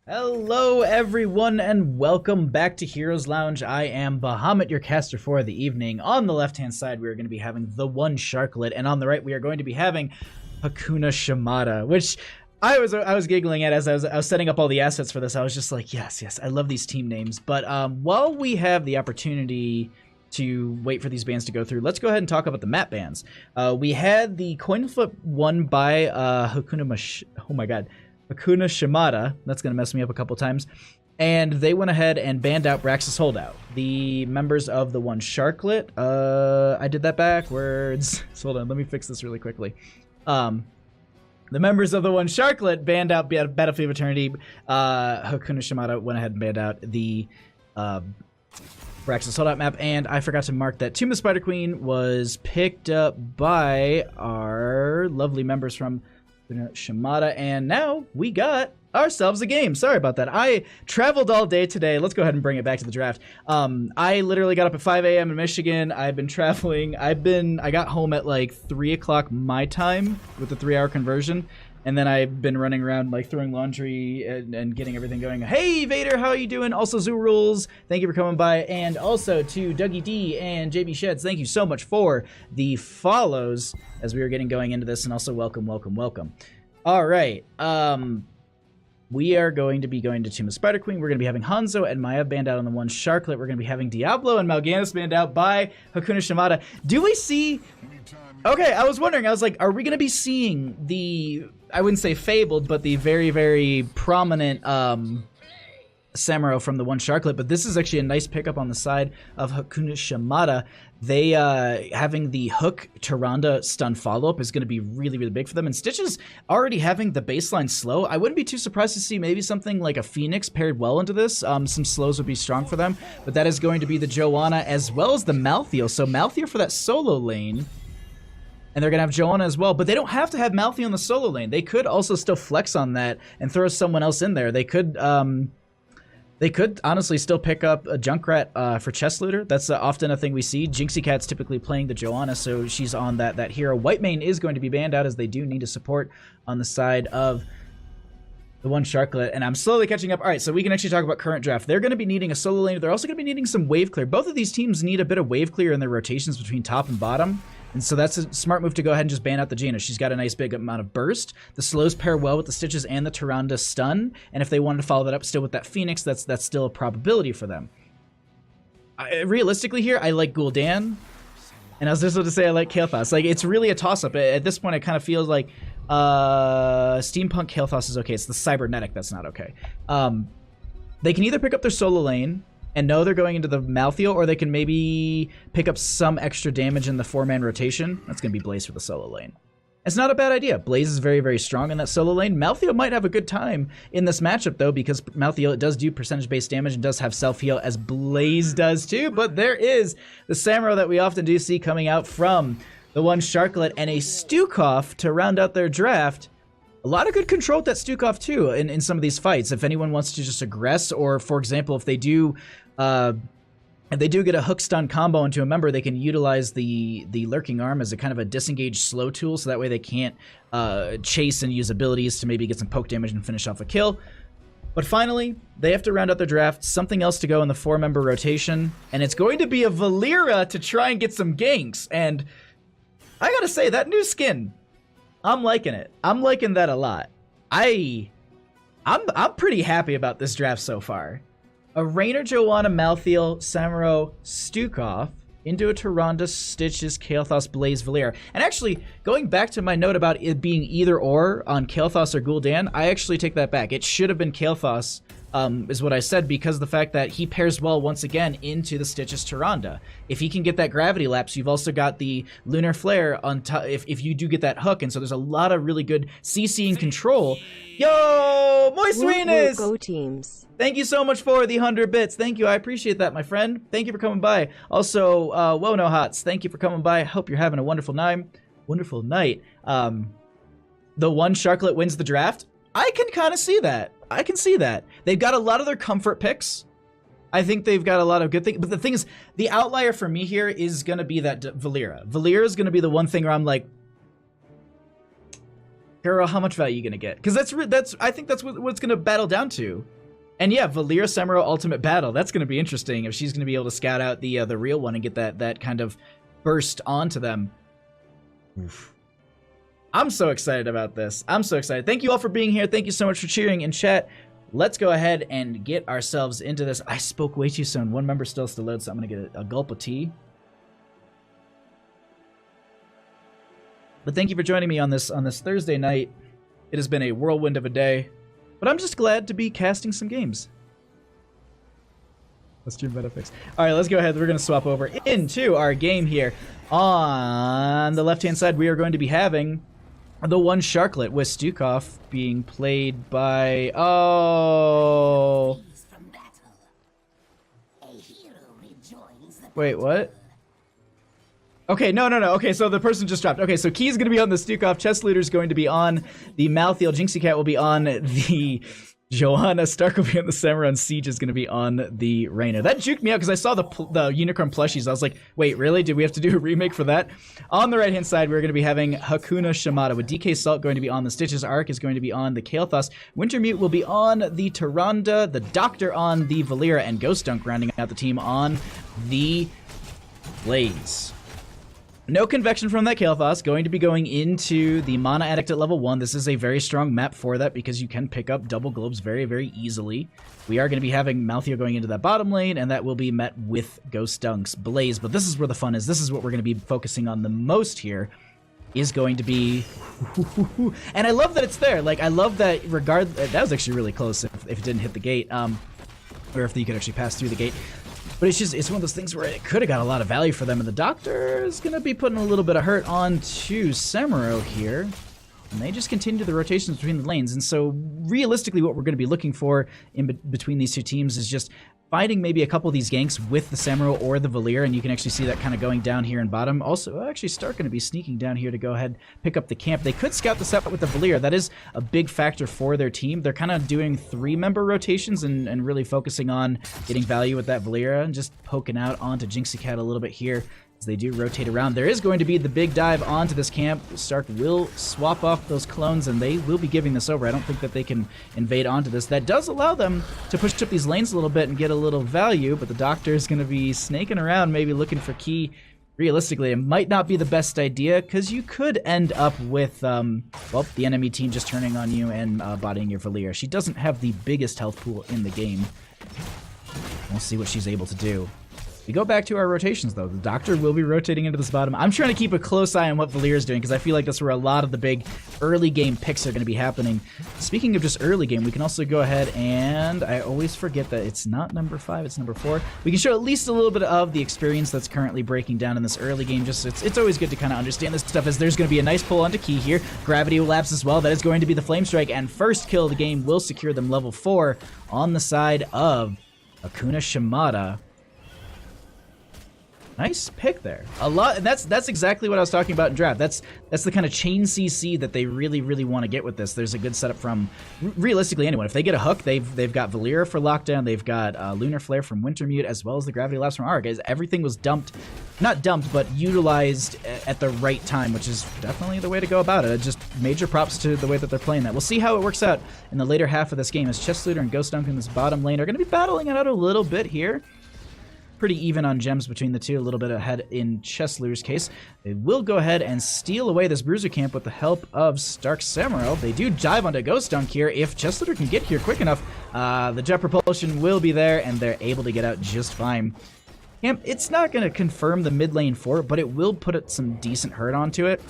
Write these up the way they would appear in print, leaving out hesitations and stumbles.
Hello everyone and welcome back to Heroes Lounge. I am Bahamut, your caster for the evening. On the left hand side we are going to be having the one Sharklet, and on the right we are going to be having Hakuna Shimada, which I was giggling at as I was setting up all the assets for this. I was just like, yes, I love these team names. But while we have the opportunity to wait for these bans to go through, let's go ahead and talk about the map bans. We had the coin flip won by Hakuna Shimada. That's going to mess me up a couple times. And they went ahead and banned out Braxis Holdout. The members of the one Sharklet, I did that backwards. So hold on, let me fix this really quickly. The members of the one Sharklet banned out Battlefield of Eternity. Hakuna Shimada went ahead and banned out the Braxis Holdout map. And I forgot to mark that Tomb of the Spider Queen was picked up by our lovely members from Shimada, and now we got ourselves a game. Sorry about that. I traveled all day today. Let's go ahead and bring it back to the draft. I literally got up at 5 a.m. in Michigan. I've been traveling. I got home at like 3 o'clock my time with the 3-hour conversion. And then I've been running around like throwing laundry and getting everything going. Hey Vader, how are you doing? Also Zoo Rules, thank you for coming by. And also to Dougie D and JB Sheds, thank you so much for the follows as we were getting going into this. And also welcome. All right, we are going to be going to Tomb of Spider Queen. We're going to be having Hanzo and Maya banned out on the one Sharklet. We're going to be having Diablo and Mal'Ganis banned out by Hakuna Shimada. Do we see... Okay, I was wondering, I was like, are we going to be seeing the, I wouldn't say fabled, but the very, very prominent Samuro from the one Sharklet, but this is actually a nice pickup on the side of Hakuna Shimada. They, having the hook Tyrande stun follow-up is going to be really, really big for them, and Stitches already having the baseline slow. I wouldn't be too surprised to see maybe something like a Phoenix paired well into this. Some slows would be strong for them, but that is going to be the Joanna as well as the Malthael. So Malthael for that solo lane. And they're going to have Joanna as well, but they don't have to have Malthael on the solo lane. They could also still flex on that and throw someone else in there. They could honestly still pick up a Junkrat for Chest Looter. That's often a thing we see. Jinxie Cat's typically playing the Joanna, so she's on that hero. Whitemane is going to be banned out as they do need to support on the side of the one Sharklet, and I'm slowly catching up. All right, so we can actually talk about current draft. They're going to be needing a solo lane. They're also going to be needing some wave clear. Both of these teams need a bit of wave clear in their rotations between top and bottom. And so that's a smart move to go ahead and just ban out the Jaina. She's got a nice big amount of burst. The slows pair well with the Stitches and the Tyrande stun. And if they wanted to follow that up still with that Phoenix, that's still a probability for them. Realistically here, I like Gul'dan. And I was just about to say I like Kael'thas. Like, it's really a toss-up. At this point, it kind of feels like Steampunk Kael'thas is okay. It's the Cybernetic that's not okay. They can either pick up their solo lane and know they're going into the Malthael, or they can maybe pick up some extra damage in the 4-man rotation. That's going to be Blaze for the solo lane. It's not a bad idea. Blaze is very, very strong in that solo lane. Malthael might have a good time in this matchup, though, because Malthael does do percentage-based damage and does have self-heal, as Blaze does, too. But there is the Samuro that we often do see coming out from the one Sharklet, and a Stukov to round out their draft. A lot of good control with that Stukov, too, in some of these fights. If anyone wants to just aggress, or, for example, if they do get a hook stun combo into a member, they can utilize the Lurking Arm as a kind of a disengage slow tool, so that way they can't chase and use abilities to maybe get some poke damage and finish off a kill. But finally, they have to round out their draft. Something else to go in the 4-member rotation, and it's going to be a Valeera to try and get some ganks. And I gotta say, that new skin, I'm liking it. I'm liking that a lot. I'm pretty happy about this draft so far. A Raynor, Joanna, Malthael, Samuro, Stukov into a Tyrande, Stitches, Kael'thas, Blaze, Valeera. And actually, going back to my note about it being either or on Kael'thas or Gul'dan, I actually take that back. It should have been Kael'thas, is what I said, because of the fact that he pairs well once again into the Stitches Tyrande. If he can get that Gravity Lapse, you've also got the Lunar Flare on top if you do get that hook, and so there's a lot of really good CC and control. Yo, Moist Sweetness! Go teams. Thank you so much for the 100 bits. Thank you. I appreciate that, my friend. Thank you for coming by. Also, Whoa No Hots, thank you for coming by. Hope you're having a wonderful night. The one Sharklet wins the draft. I can kind of see that. I can see that. They've got a lot of their comfort picks. I think they've got a lot of good things. But the thing is, the outlier for me here is going to be that Valeera. Valeera is going to be the one thing where I'm like, Girl, how much value are you gonna get? Because I think that's what it's gonna battle down to. And yeah, Valeera Semiro Ultimate Battle. That's gonna be interesting if she's gonna be able to scout out the real one and get that kind of burst onto them. Oof. I'm so excited about this. I'm so excited. Thank you all for being here. Thank you so much for cheering in chat. Let's go ahead and get ourselves into this. I spoke way too soon. One member still has to load, so I'm gonna get a gulp of tea. But thank you for joining me on this Thursday night. It has been a whirlwind of a day, but I'm just glad to be casting some games. Let's do meta fix. All right, let's go ahead. We're going to swap over into our game here. On the left-hand side, we are going to be having the one Sharklet with Stukov being played by... Oh... Wait, what? Okay, no. Okay, so the person just dropped. Okay, so Key's going to be on the Stukov. Chess Looter's going to be on the Malthael. Jinxie Cat will be on the Johanna. Stark will be on the Samurai. And Siege is going to be on the Rainer. That juked me out because I saw the Unicorn plushies. I was like, wait, really? Did we have to do a remake for that? On the right-hand side, we're going to be having Hakuna Shimada with DK Salt going to be on the Stitches. Arc is going to be on the Kael'thas. Wintermute will be on the Tyrande. The Doctor on the Valeera. And Ghost Dunk rounding out the team on the Blaze. No convection from that Kael'thas, going to be going into the Mana Addict at level 1. This is a very strong map for that because you can pick up double globes very, very easily. We are going to be having Malthael going into that bottom lane, and that will be met with Ghost Dunk's Blaze. But this is where the fun is. This is what we're going to be focusing on the most here, is going to be... And I love that it's there. Like, I love that that was actually really close if it didn't hit the gate, or if you could actually pass through the gate. But it's one of those things where it could have got a lot of value for them, and the Doctor is going to be putting a little bit of hurt onto Semiro here. And they just continue the rotations between the lanes. And so realistically what we're going to be looking for in between these two teams is just fighting maybe a couple of these ganks with the Semiro or the Valeera, and you can actually see that kind of going down here in bottom. Also, actually Stark going to be sneaking down here to go ahead pick up the camp. They could scout this out with the Valeera. That is a big factor for their team. They're kind of doing 3-member rotations and really focusing on getting value with that Valeera and just poking out onto Jinxie Cat a little bit here. They do rotate around. There is going to be the big dive onto this camp. Stark will swap off those clones, and they will be giving this over. I don't think that they can invade onto this. That does allow them to push up these lanes a little bit and get a little value, but the Doctor is going to be snaking around, maybe looking for Key. Realistically, it might not be the best idea, because you could end up with, well, the enemy team just turning on you and bodying your Valeera. She doesn't have the biggest health pool in the game. We'll see what she's able to do. We go back to our rotations, though. The Doctor will be rotating into this bottom. I'm trying to keep a close eye on what Valeera's doing, because I feel like that's where a lot of the big early game picks are going to be happening. Speaking of just early game, we can also go ahead and... I always forget that it's not number 5, it's number 4. We can show at least a little bit of the experience that's currently breaking down in this early game. Just it's always good to kind of understand this stuff, as there's going to be a nice pull onto Key here. Gravity Lapse as well. That is going to be the Flame Strike, and first kill of the game will secure them level 4 on the side of Hakuna Shimada. Nice pick there. A lot, and that's exactly what I was talking about in draft. That's the kind of chain CC that they really want to get with this. There's a good setup from realistically anyone. If they get a hook, they've got Valeera for lockdown, they've got Lunar Flare from Wintermute, as well as the Gravity Lapse from Arg. Everything was not dumped, but utilized at the right time, which is definitely the way to go about it. Just major props to the way that they're playing that. We'll see how it works out in the later half of this game, as Chess Looter and Ghost Dunk in this bottom lane are going to be battling it out a little bit here. Pretty even on gems between the two, a little bit ahead in Chess Looter's case. They will go ahead and steal away this Bruiser camp with the help of Stark Samuro. They do dive onto Ghost Dunk here. If Chess Looter can get here quick enough, the jet propulsion will be there, and they're able to get out just fine. Camp, it's not going to confirm the mid lane for it, but it will put some decent hurt onto it.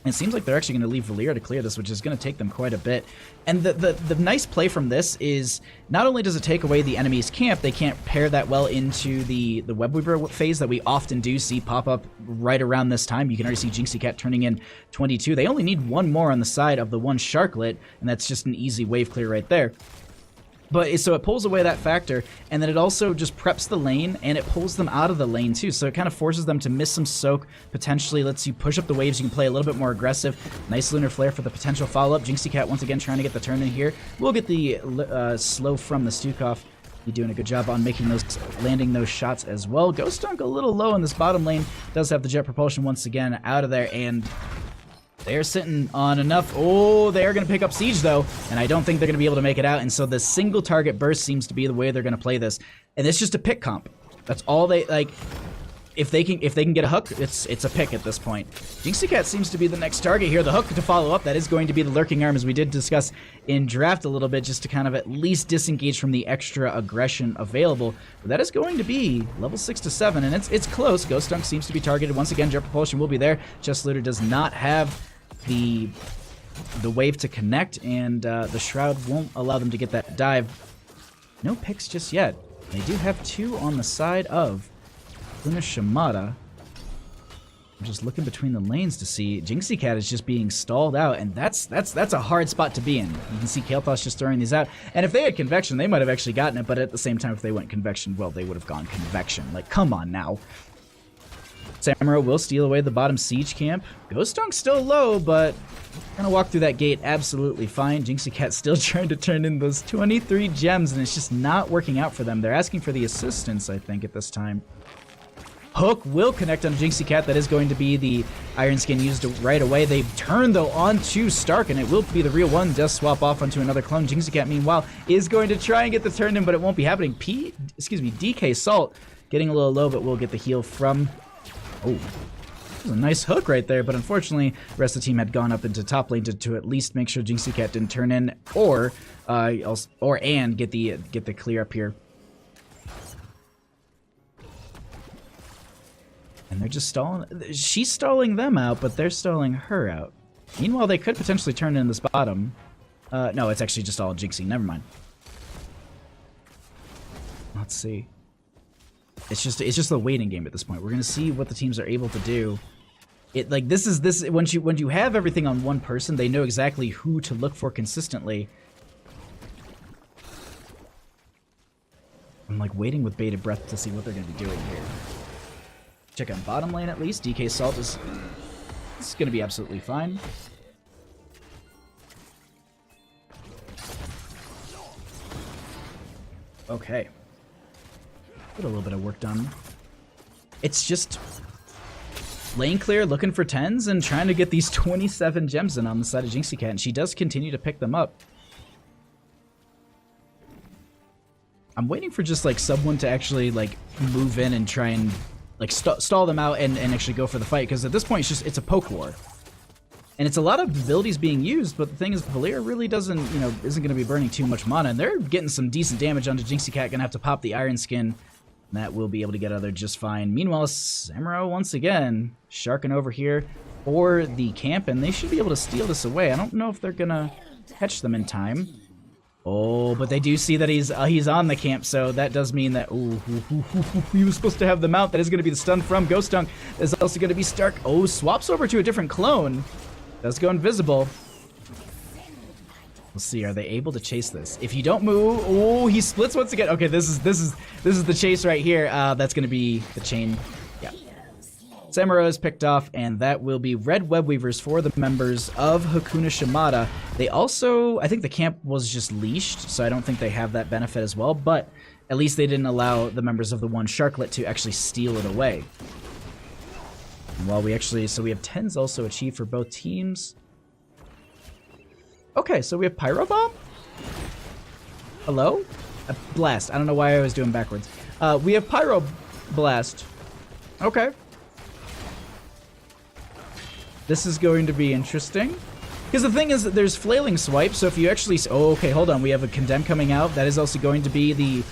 And it seems like they're actually going to leave Valeera to clear this, which is going to take them quite a bit. And the nice play from this is, not only does it take away the enemy's camp, they can't pair that well into the Webweaver phase that we often do see pop up right around this time. You can already see Jinxie Cat turning in 22. They only need one more on the side of the one Sharklet, and that's just an easy wave clear right there. But so it pulls away that factor, and then it also just preps the lane, and it pulls them out of the lane too. So it kind of forces them to miss some soak, potentially lets you push up the waves. You can play a little bit more aggressive. Nice Lunar Flare for the potential follow-up. Jinxie Cat once again trying to get the turn in here. We'll get the slow from the Stukov. You're doing a good job on landing those shots as well. Ghost Dunk a little low in this bottom lane. Does have the jet propulsion once again out of there, and They're sitting on enough. Oh, they are going to pick up Siege, though, and I don't think they're going to be able to make it out, and so the single target burst seems to be the way they're going to play this, and it's just a pick comp. That's all they, like, if they can get a hook, it's a pick at this point. Jinxie Cat seems to be the next target here. The hook to follow up, that is going to be the Lurking Arm, as we did discuss in draft a little bit, just to kind of at least disengage from the extra aggression available. But that is going to be level 6 to 7, and it's close. Ghost Dunk seems to be targeted. Once again, Jet Propulsion will be there. Chest Looter does not have the wave to connect, and the Shroud won't allow them to get that dive. No picks just yet. They do have 2 on the side of Hakuna Shimada. I'm just looking between the lanes to see. Jinxie Cat is just being stalled out, and that's a hard spot to be in. You can see Kael'thas just throwing these out, and if they had Convection, they might have actually gotten it, but at the same time, if they went Convection, well, they would have gone Convection. Like, come on now. Samuro will steal away the bottom siege camp. Ghost Dunk's still low, but gonna walk through that gate absolutely fine. Jinxie Cat still trying to turn in those 23 gems, and it's just not working out for them. They're asking for the assistance, I think, at this time. Hook will connect on Jinxie Cat. That is going to be the Iron Skin used right away. They turn, though, onto Stark, and it will be the real one. Does swap off onto another clone. Jinxie Cat, meanwhile, is going to try and get the turn in, but it won't be happening. DK Salt getting a little low, but will get the heal from... Oh, that was a nice hook right there, but unfortunately, the rest of the team had gone up into top lane to at least make sure Jinxie Cat didn't turn in, or get the clear up here. And they're just stalling. She's stalling them out, but they're stalling her out. Meanwhile, they could potentially turn in this bottom. No, it's actually just all Jinxie. Never mind. Let's see. It's just a waiting game at this point. We're gonna see what the teams are able to do. When you have everything on one person, they know exactly who to look for consistently. I'm like waiting with bated breath to see what they're gonna be doing here. Check on bottom lane at least. DK Salt is gonna be absolutely fine. Okay. Get a little bit of work done. It's just lane clear, looking for 10s, and trying to get these 27 gems in on the side of Jinxie Cat, and she does continue to pick them up. I'm waiting for just like someone to actually like move in and try and like stall them out and actually go for the fight, because at this point it's a poke war. And it's a lot of abilities being used, but the thing is, Valeera really isn't going to be burning too much mana, and they're getting some decent damage onto Jinxie Cat. Gonna have to pop the Iron Skin. That will be able to get out of there just fine. Meanwhile, Samuro once again sharking over here for the camp, and they should be able to steal this away. I don't know if they're gonna catch them in time. Oh, but they do see that he's on the camp, so that does mean that he was supposed to have the mount. That is going to be the stun from Ghost Dunk. There's also going to be Stark. Oh, swaps over to a different clone. Does go invisible. We'll see. Are they able to chase this? If you don't move, oh, he splits once again. Okay, this is the chase right here. That's going to be the chain. Yeah. Samuro is picked off, and that will be red web weavers for the members of Hakuna Shimada. They also, I think the camp was just leashed, so I don't think they have that benefit as well, but at least they didn't allow the members of the one Sharklet to actually steal it away. And while we have 10s also achieved for both teams. Okay, so we have Pyro Bomb? Hello? A Blast. I don't know why I was doing backwards. We have Pyro Blast. Okay. This is going to be interesting. Because the thing is that there's Flailing Swipe, so if you actually... Oh, okay, hold on. We have a Condemn coming out. That is also going to be the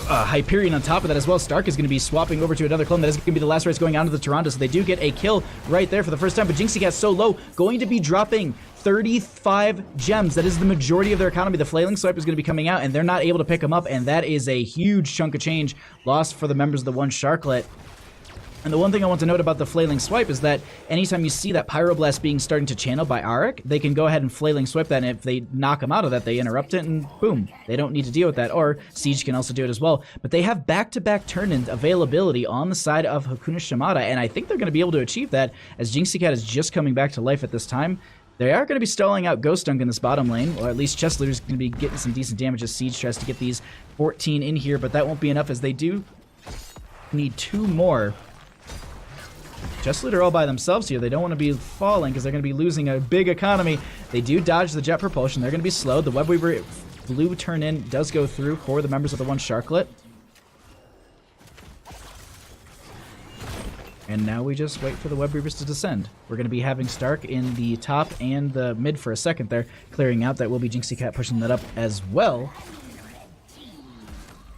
Hyperion on top of that as well. Stark is going to be swapping over to another clone. That is going to be the last race going on to the Toronto, so they do get a kill right there for the first time. But Jinxie Cat's so low, going to be dropping 35 gems. That is the majority of their economy. The Flailing Swipe is going to be coming out, and they're not able to pick them up, and that is a huge chunk of change lost for the members of the one Sharklet. And the one thing I want to note about the Flailing Swipe is that anytime you see that Pyroblast being starting to channel by Arik, they can go ahead and Flailing Swipe that, and if they knock them out of that, they interrupt it, and boom, they don't need to deal with that. Or Siege can also do it as well. But they have back-to-back turn-in availability on the side of Hakuna Shimada, and I think they're going to be able to achieve that, as Jinxie Cat is just coming back to life at this time. They are going to be stalling out Ghost Dunk in this bottom lane, or at least Chest Looter is going to be getting some decent damage as Siege tries to get these 14 in here, but that won't be enough, as they do need 2 more. Chesslooter all by themselves here. They don't want to be falling because they're going to be losing a big economy. They do dodge the jet propulsion. They're going to be slowed. The Web Weaver blue turn in does go through for the members of the one Sharklet. And now we just wait for the Web Weavers to descend. We're going to be having Stark in the top and the mid for a second there, clearing out. That will be Jinxie Cat pushing that up as well.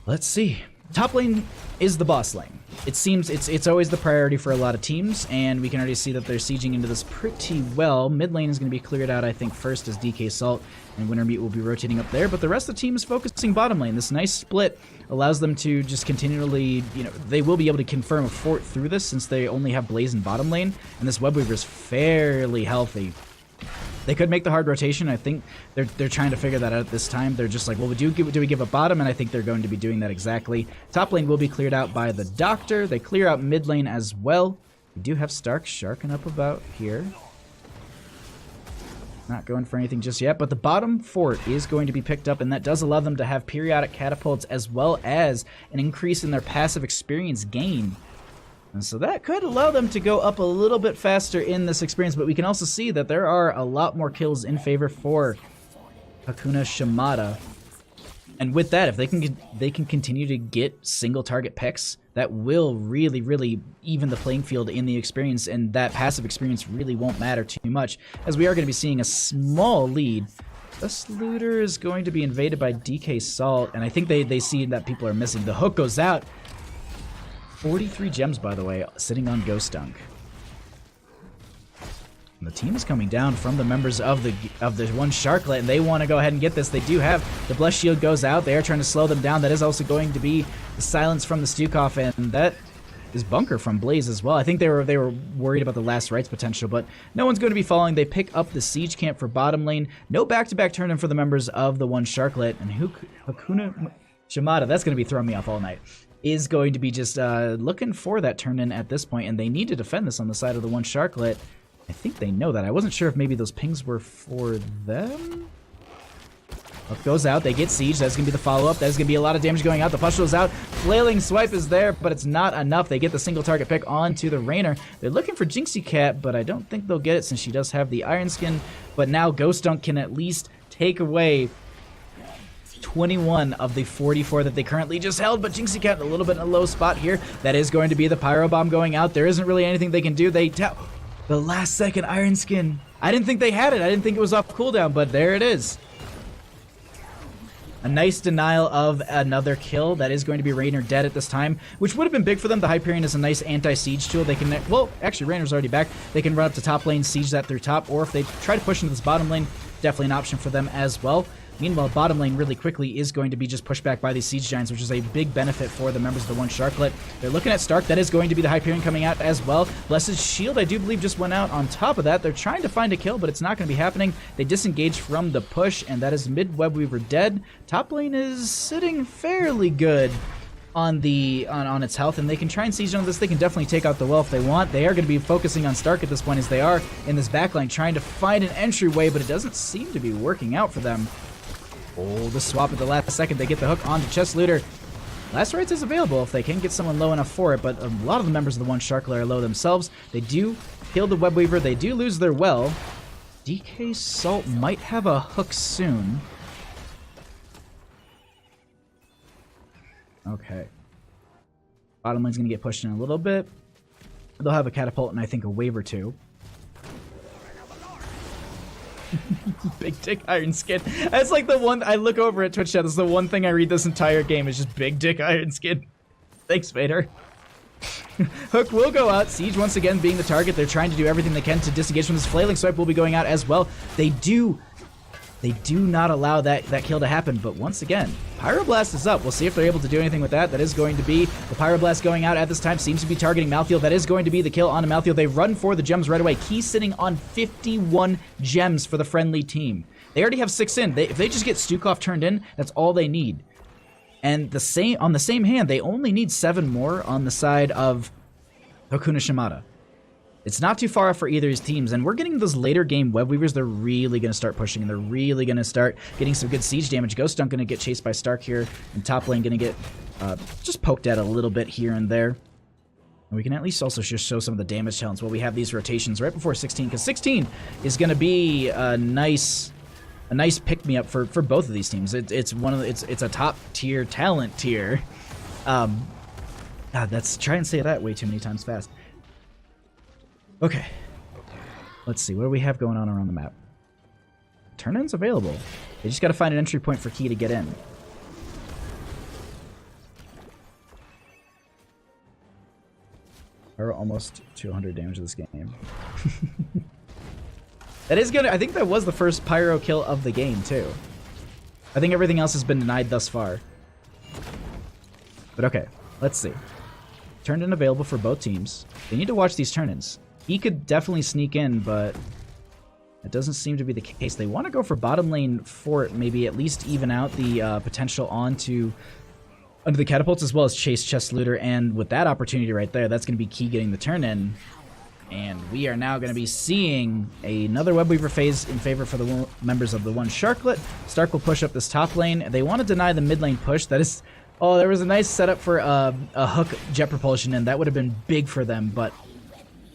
Let's see. Top lane is the boss lane. It seems it's always the priority for a lot of teams, and we can already see that they're sieging into this pretty well. Mid lane is going to be cleared out, I think, first as DK Salt and Wintermute will be rotating up there, but the rest of the team is focusing bottom lane. This nice split allows them to just continually, they will be able to confirm a fort through this since they only have Blaze in bottom lane, and this Web Weaver is fairly healthy. They could make the hard rotation. I think they're trying to figure that out at this time. They're just like, well, do we give a bottom? And I think they're going to be doing that exactly. Top lane will be cleared out by the Doctor. They clear out mid lane as well. We do have Stark sharking up about here. Not going for anything just yet, but the bottom fort is going to be picked up, and that does allow them to have periodic catapults as well as an increase in their passive experience gain. And so that could allow them to go up a little bit faster in this experience, but we can also see that there are a lot more kills in favor for Hakuna Shimada. And with that, if they can continue to get single target picks, that will really, really even the playing field in the experience, and that passive experience really won't matter too much, as we are going to be seeing a small lead. This looter is going to be invaded by DK Salt, and I think they see that people are missing. The hook goes out. 43 gems, by the way, sitting on Ghost Dunk. And the team is coming down from the members of the one Sharklet, and they want to go ahead and get this. They do have the Blessed Shield goes out. They are trying to slow them down. That is also going to be the silence from the Stukov, and that is Bunker from Blaze as well. I think they were worried about the last rights potential, but no one's going to be falling. They pick up the Siege Camp for bottom lane. No back-to-back turn-in for the members of the one Sharklet, and Hakuna Shimada, that's going to be throwing me off all night, is going to be just looking for that turn-in at this point, and they need to defend this on the side of the one Sharklet. I think they know that. I wasn't sure if maybe those pings were for them. Hook goes out. They get siege. That's going to be the follow-up. That's going to be a lot of damage going out. The push goes out. Flailing Swipe is there, but it's not enough. They get the single target pick onto the Rainer. They're looking for Jinxie Cat, but I don't think they'll get it since she does have the Iron Skin. But now Ghost Dunk can at least take away 21 of the 44 that they currently just held, but Jinxie Cat a little bit in a low spot here. That is going to be the Pyro Bomb going out. There isn't really anything they can do. They tap the last second Iron Skin. I didn't think they had it. I didn't think it was off cooldown, but there it is. A nice denial of another kill. That is going to be Rainer dead at this time, which would have been big for them. The Hyperion is a nice anti-siege tool. They can, well, actually Rainer's already back. They can run up to top lane, siege that through top, or if they try to push into this bottom lane, definitely an option for them as well. Meanwhile, bottom lane really quickly is going to be just pushed back by these Siege Giants, which is a big benefit for the members of the one Sharklet. They're looking at Stark. That is going to be the Hyperion coming out as well. Blessed Shield, I do believe, just went out on top of that. They're trying to find a kill, but it's not going to be happening. They disengage from the push, and that is mid Web Weaver dead. Top lane is sitting fairly good on its health, and they can try and siege on this. They can definitely take out the well if they want. They are going to be focusing on Stark at this point, as they are in this backline trying to find an entryway, but it doesn't seem to be working out for them. Oh, the swap at the last second. They get the hook onto Chest Looter. Last rights is available if they can get someone low enough for it, but a lot of the members of the one Sharklet are low themselves. They do kill the Web Weaver. They do lose their well. DK Salt might have a hook soon. Okay. Bottom lane's going to get pushed in a little bit. They'll have a catapult and I think a wave or two. Big Dick Iron Skin. That's like the one I look over at Twitch chat. That's the one thing I read this entire game is just Big Dick Iron Skin. Thanks, Vader. Hook will go out. Siege once again being the target. They're trying to do everything they can to disengage from this. Flailing Swipe will be going out as well. They do not allow that kill to happen, but once again, Pyroblast is up. We'll see if they're able to do anything with that. That is going to be the Pyroblast going out at this time. Seems to be targeting Malthael. That is going to be the kill on Malthael. They run for the gems right away. Key sitting on 51 gems for the friendly team. They already have 6 in. If they just get Stukov turned in, that's all they need. And on the same hand, they only need 7 more on the side of Hakuna Shimada. It's not too far off for either of these teams, and we're getting those later game Web Weavers. They're really going to start pushing, and they're really going to start getting some good siege damage. Ghost Dunk going to get chased by Stark here, and top lane going to get just poked at a little bit here and there. And we can at least also just show some of the damage talents while we have these rotations right before 16, because 16 is going to be a nice pick-me-up for both of these teams. It's a top-tier talent tier. God, try and say that way too many times fast. Okay. Let's see, what do we have going on around the map? Turn-ins available. They just got to find an entry point for Key to get in. We're almost 200 damage to this game. That is gonna. I think that was the first pyro kill of the game too. I think everything else has been denied thus far. But okay, let's see. Turn-in available for both teams. They need to watch these turn-ins. He could definitely sneak in, but that doesn't seem to be the case. They want to go for bottom lane fort, maybe at least even out the potential onto the catapults, as well as chase chest looter. And with that opportunity right there, that's going to be Key getting the turn-in. And we are now going to be seeing another Web Weaver phase in favor for the members of the one Sharklet. Stark will push up this top lane. They want to deny the mid lane push. That is... Oh, there was a nice setup for a hook jet propulsion, and that would have been big for them, but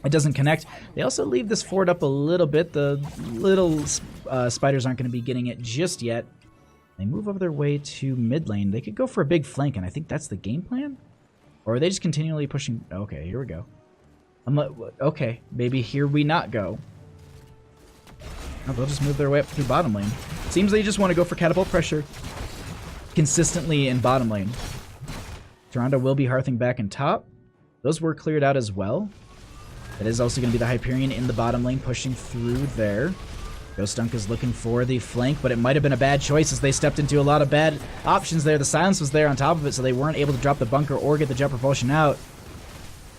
it doesn't connect. They also leave this fort up a little bit. The little spiders aren't going to be getting it just yet. They move over their way to mid lane. They could go for a big flank, and I think that's the game plan? Or are they just continually pushing... Okay, here we go. I'm like, okay, maybe here we not go. Oh, they'll just move their way up through bottom lane. Seems they just want to go for catapult pressure consistently in bottom lane. Toronto will be hearthing back in top. Those were cleared out as well. That is also going to be the Hyperion in the bottom lane pushing through there. Ghost Dunk is looking for the flank, but it might have been a bad choice as they stepped into a lot of bad options there. The silence was there on top of it, so they weren't able to drop the bunker or get the jet propulsion out.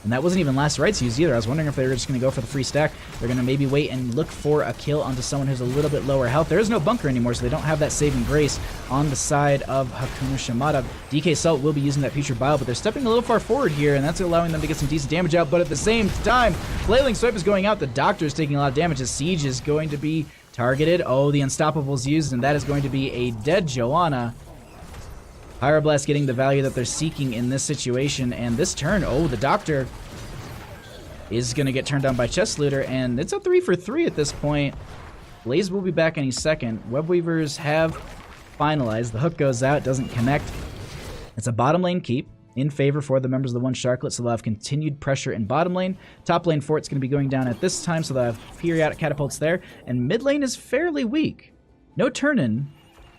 And that wasn't even last rights used either. I was wondering if they were just going to go for the free stack. They're going to maybe wait and look for a kill onto someone who's a little bit lower health. There is no bunker anymore, so they don't have that saving grace on the side of Hakuna Shimada. DK Salt will be using that future bio, but they're stepping a little far forward here, and that's allowing them to get some decent damage out. But at the same time, Flailing Swipe is going out. The Doctor is taking a lot of damage as Siege is going to be targeted. Oh, the Unstoppable's used, and that is going to be a dead Joanna. Pyroblast getting the value that they're seeking in this situation, and this turn, oh, the Doctor is going to get turned down by Chest Looter, and it's a 3 for 3 at this point. Blaze will be back any second. Web Weavers have finalized. The hook goes out, doesn't connect. It's a bottom lane keep in favor for the members of the one Sharklet, so they'll have continued pressure in bottom lane. Top lane Fort's going to be going down at this time, so they'll have periodic catapults there, and mid lane is fairly weak. No turn-in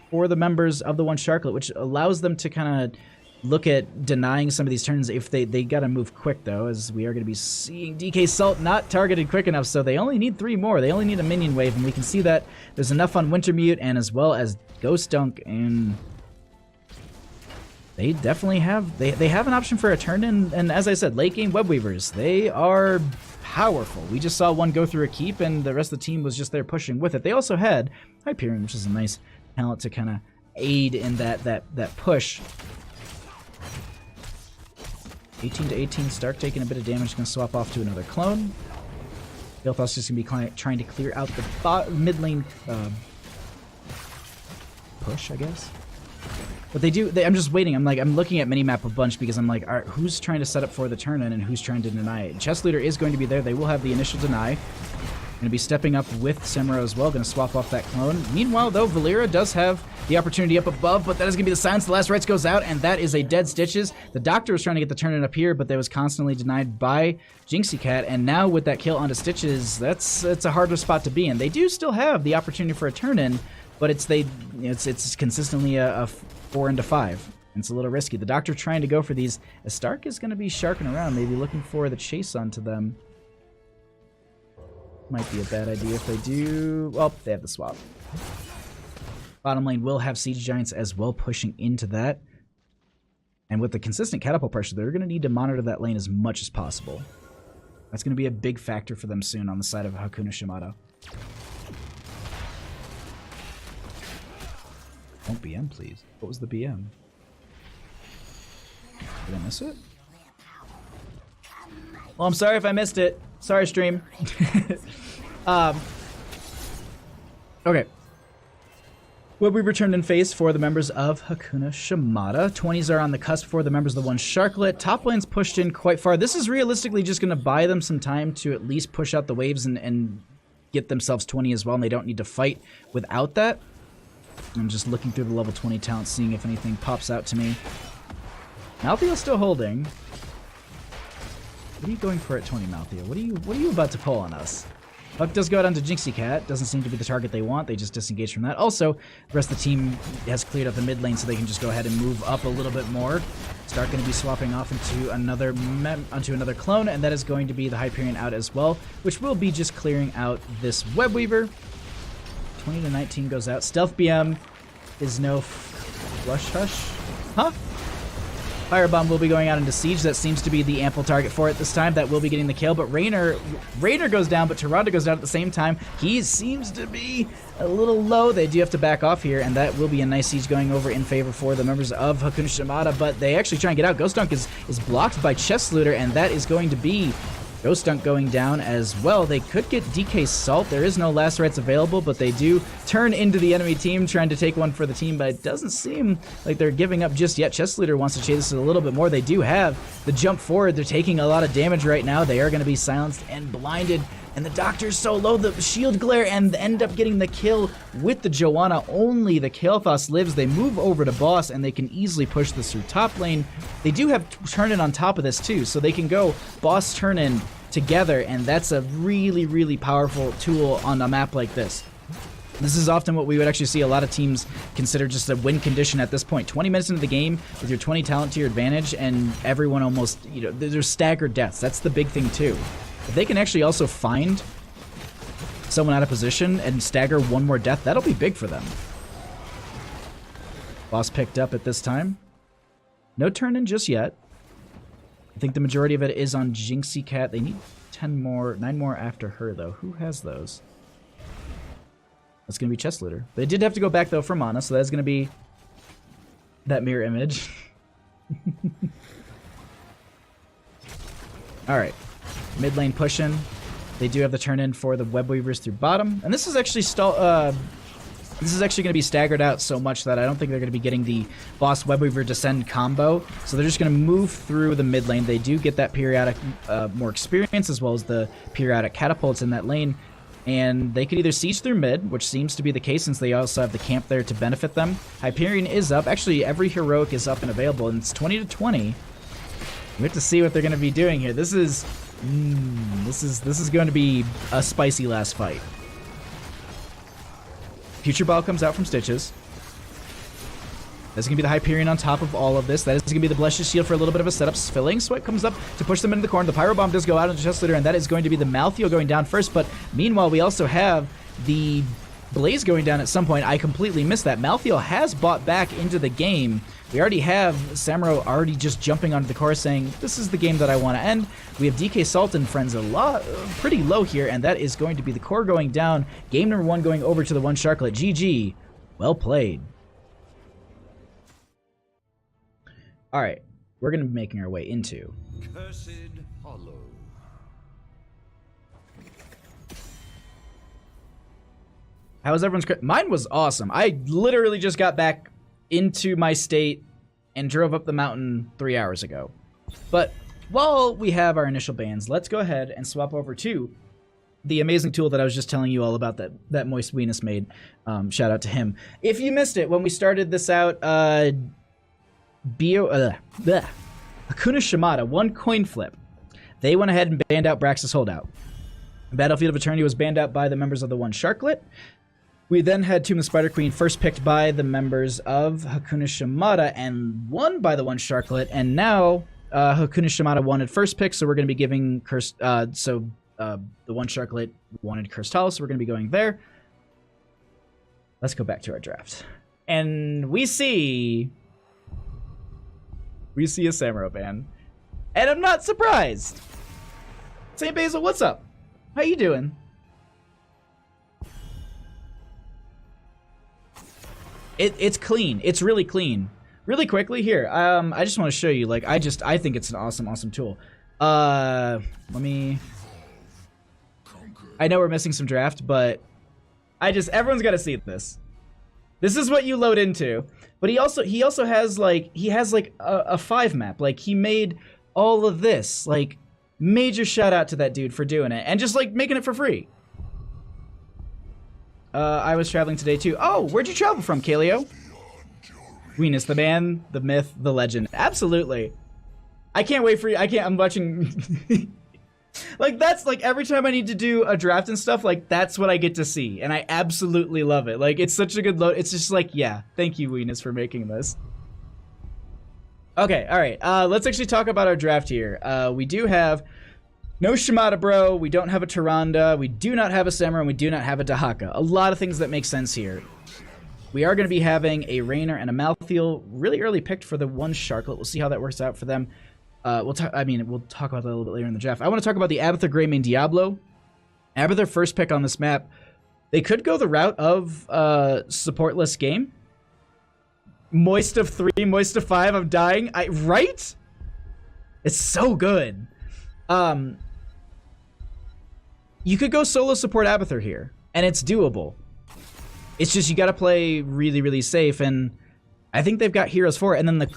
for the members of the one Sharklet, which allows them to kind of look at denying some of these turns if they got to move quick, though, as we are going to be seeing DK Salt not targeted quick enough, so they only need 3 more. They only need a minion wave, and we can see that there's enough on Wintermute and as well as Ghost Dunk, and they definitely have they have an option for a turn-in, and as I said, late game Web Weavers, they are powerful. We just saw one go through a keep, and the rest of the team was just there pushing with it. They also had Hyperion, which is a nice talent to kind of aid in that push. 18 to 18, Stark taking a bit of damage, going to swap off to another clone. Gilthos just going to be trying to clear out the mid lane push, I guess. But I'm just waiting. I'm looking at minimap a bunch because I'm like, all right, who's trying to set up for the turn-in and who's trying to deny it? Chest Leader is going to be there. They will have the initial deny. Going to be stepping up with Semro as well. Going to swap off that clone. Meanwhile, though, Valera does have the opportunity up above, but that is going to be the silence. The last rights goes out, and that is a dead Stitches. The Doctor was trying to get the turn-in up here, but that was constantly denied by Jinxie Cat, and now with that kill onto Stitches, it's a harder spot to be in. They do still have the opportunity for a turn-in, but it's consistently a 4 into 5. It's a little risky. The Doctor trying to go for these. As Stark is going to be sharking around, maybe looking for the chase onto them. Might be a bad idea if they do. Well, they have the swap. Bottom lane will have Siege Giants as well pushing into that. And with the consistent catapult pressure, they're going to need to monitor that lane as much as possible. That's going to be a big factor for them soon on the side of Hakuna Shimada. Don't BM, please. What was the BM? Did I miss it? Well, I'm sorry if I missed it. Sorry, stream. Okay. Will be returned in phase for the members of Hakuna Shimada. 20s are on the cusp for the members of the one Sharklet. Top lane's pushed in quite far. This is realistically just going to buy them some time to at least push out the waves and get themselves 20 as well, and they don't need to fight without that. I'm just looking through the level 20 talent, seeing if anything pops out to me. Malthiel's still holding. What are you going for at 20, Malthiel? What are you about to pull on us? Puck does go out onto Jinxie Cat. Doesn't seem to be the target they want. They just disengage from that. Also, the rest of the team has cleared up the mid lane, so they can just go ahead and move up a little bit more. Stark going to be swapping off into another clone, and that is going to be the Hyperion out as well, which will be just clearing out this Web Weaver. 20 to 19 goes out. Stealth BM is no flush hush. Huh? Firebomb will be going out into Siege. That seems to be the ample target for it this time. That will be getting the kill, but Raynor goes down, but Tyrande goes down at the same time. He seems to be a little low. They do have to back off here, and that will be a nice Siege going over in favor for the members of Hakuna Shimada, but they actually try and get out. Ghost Dunk is blocked by Chest Looter, and that is going to be Ghost Dunk going down as well. They could get DK Salt. There is no last rights available, but they do turn into the enemy team trying to take one for the team, but it doesn't seem like they're giving up just yet. Chest Leader wants to chase this a little bit more. They do have the jump forward. They're taking a lot of damage right now. They are going to be silenced and blinded, and the Doctor's so low, the shield glare, and end up getting the kill with the Joanna. Only the Kael'thas lives. They move over to boss, and they can easily push this through top lane. They do have turn-in on top of this too, so they can go boss turn-in together, and that's a really, really powerful tool on a map like this. This is often what we would actually see a lot of teams consider just a win condition at this point. 20 minutes into the game with your 20 talent to your advantage, and everyone almost, there's staggered deaths. That's the big thing too. If they can actually also find someone out of position and stagger one more death, that'll be big for them. Boss picked up at this time. No turn in just yet. I think the majority of it is on Jinxie Cat. They need 9 more after her though. Who has those? That's going to be Chest Looter. They did have to go back though for mana, so that's going to be that mirror image. Alright. Mid lane pushing. They do have the turn in for the Web Weavers through bottom. And this is actually this is actually going to be staggered out so much that I don't think they're going to be getting the boss Web Weaver Descend combo. So they're just going to move through the mid lane. They do get that periodic more experience, as well as the periodic catapults in that lane. And they could either siege through mid, which seems to be the case since they also have the camp there to benefit them. Hyperion is up. Actually, every heroic is up and available, and it's 20 to 20. We have to see what they're going to be doing here. This is going to be a spicy last fight. Future Ball comes out from Stitches. That's going to be the Hyperion on top of all of this. That is going to be the Blessed Shield for a little bit of a setup. Filling Sweat comes up to push them into the corner. The Pyro Bomb does go out into Chest Leader, and that is going to be the Malthiel going down first. But meanwhile, we also have the Blaze going down at some point. I completely missed that. Malthiel has bought back into the game. We already have Samuro already just jumping onto the core saying, this is the game that I want to end. We have DK Salt and friends pretty low here, and that is going to be the core going down. Game number 1 going over to the one Sharklet. GG. Well played. Alright, we're going to be making our way into Cursed Hollow. How was everyone's... Mine was awesome. I literally just got back into my state and drove up the mountain 3 hours ago. But while we have our initial bans, let's go ahead and swap over to the amazing tool that I was just telling you all about that Moist Venus made. Shout out to him. If you missed it, when we started this out, Hakuna Shimada, one coin flip. They went ahead and banned out Braxis Holdout. Battlefield of Eternity was banned out by the members of the one Sharklet. We then had Tomb of the Spider Queen, first picked by the members of Hakuna Shimada and won by the one Sharklet. And now Hakuna Shimada wanted first pick, so we're going to be giving the one Sharklet wanted Cursed Hollow, so we're going to be going there. Let's go back to our draft. And we see a Samuro ban. And I'm not surprised. St. Basil, what's up? How you doing? It's clean. It's really clean. Really quickly here. I just want to show you. Like, I think it's an awesome tool. Let me. I know we're missing some draft, but everyone's got to see this. This is what you load into. But he also has like a 5 map. Like he made all of this. Like major shout out to that dude for doing it and just like making it for free. I was traveling today too. Oh, where'd you travel from, Kaleo? Venus, the man, the myth, the legend. Absolutely. I can't wait for you. I'm watching. Like, that's like every time I need to do a draft and stuff, like that's what I get to see. And I absolutely love it. Like, it's such a good load. It's just like, yeah, thank you, Venus, for making this. Okay, all right. Let's actually talk about our draft here. We do have no Shimada, bro. We don't have a Tyrande. We do not have a Samurai, and we do not have a Dahaka. A lot of things that make sense here. We are going to be having a Raynor and a Malthael really early picked for the one Sharklet. We'll see how that works out for them. We'll talk about that a little bit later in the draft. I want to talk about the Abathur Greymane Diablo. Abathur first pick on this map. They could go the route of supportless game. Moist of 3, moist of 5. I'm dying. Right? It's so good. You could go solo support Abathur here, and it's doable. It's just you got to play really, really safe, and I think they've got heroes for it. And then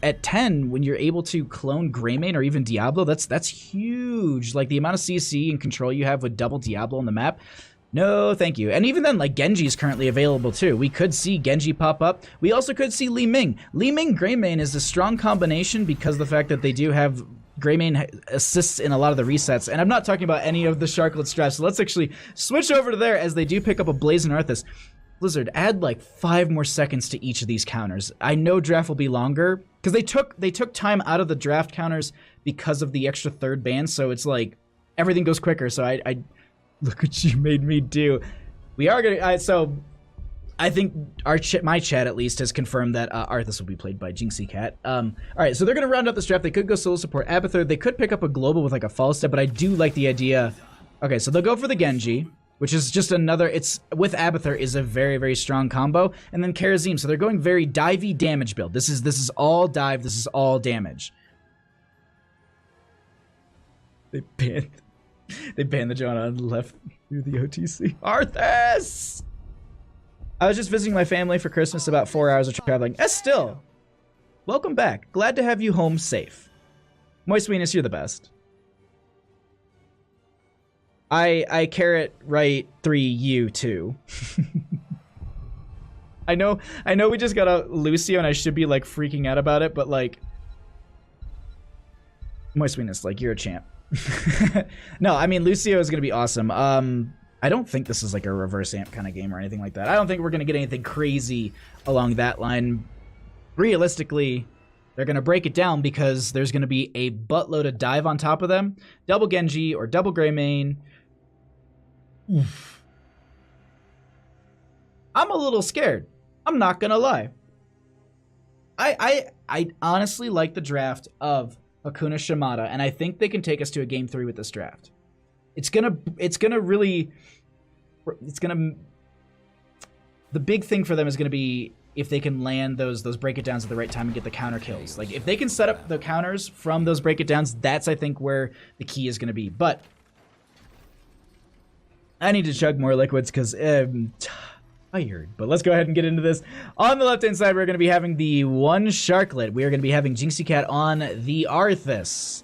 at 10, when you're able to clone Greymane or even Diablo, that's huge. Like the amount of CC and control you have with double Diablo on the map. No, thank you. And even then, like Genji is currently available too. We could see Genji pop up. We also could see Li Ming. Li Ming Greymane is a strong combination because of the fact that they do have Greymane assists in a lot of the resets. And I'm not talking about any of the Sharklet straps. So let's actually switch over to there as they do pick up a Blazing Arthas. Blizzard, add like 5 more seconds to each of these counters. I know draft will be longer because they took time out of the draft counters because of the extra third ban. So it's like everything goes quicker. So I look what you made me do. We are gonna. So I think my chat at least has confirmed that Arthas will be played by Jinxie Cat. All right, so they're gonna round out this draft. They could go solo support Abathur. They could pick up a global with like a fall step, but I do like the idea. Okay, so they'll go for the Genji, which is just another, it's with Abathur is a very, very strong combo. And then Karazim, so they're going very divey damage build. This is all dive, this is all damage. They banned the Joanna and left through the OTC. Arthas! I was just visiting my family for Christmas, about 4 hours of traveling. Still, welcome back. Glad to have you home safe. Moist Venus, you're the best. I carrot right 3U too. I know we just got a Lucio and I should be like freaking out about it, but like Moist Venus, like you're a champ. No, I mean Lucio is gonna be awesome. I don't think this is like a reverse amp kind of game or anything like that. I don't think we're gonna get anything crazy along that line. Realistically, they're going to break it down because there's going to be a buttload of dive on top of them. Double Genji or double Greymane. Oof. I'm a little scared. I'm not going to lie. I honestly like the draft of Hakuna Shimada, and I think they can take us to a game 3 with this draft. The big thing for them is going to be if they can land those break it downs at the right time and get the counter kills. Like if they can set up the counters from those break it downs, that's I think where the key is going to be. But I need to chug more liquids because I'm tired. But let's go ahead and get into this. On the left hand side, we're going to be having the one Sharklet. We are going to be having Jinxie Cat on the Arthas.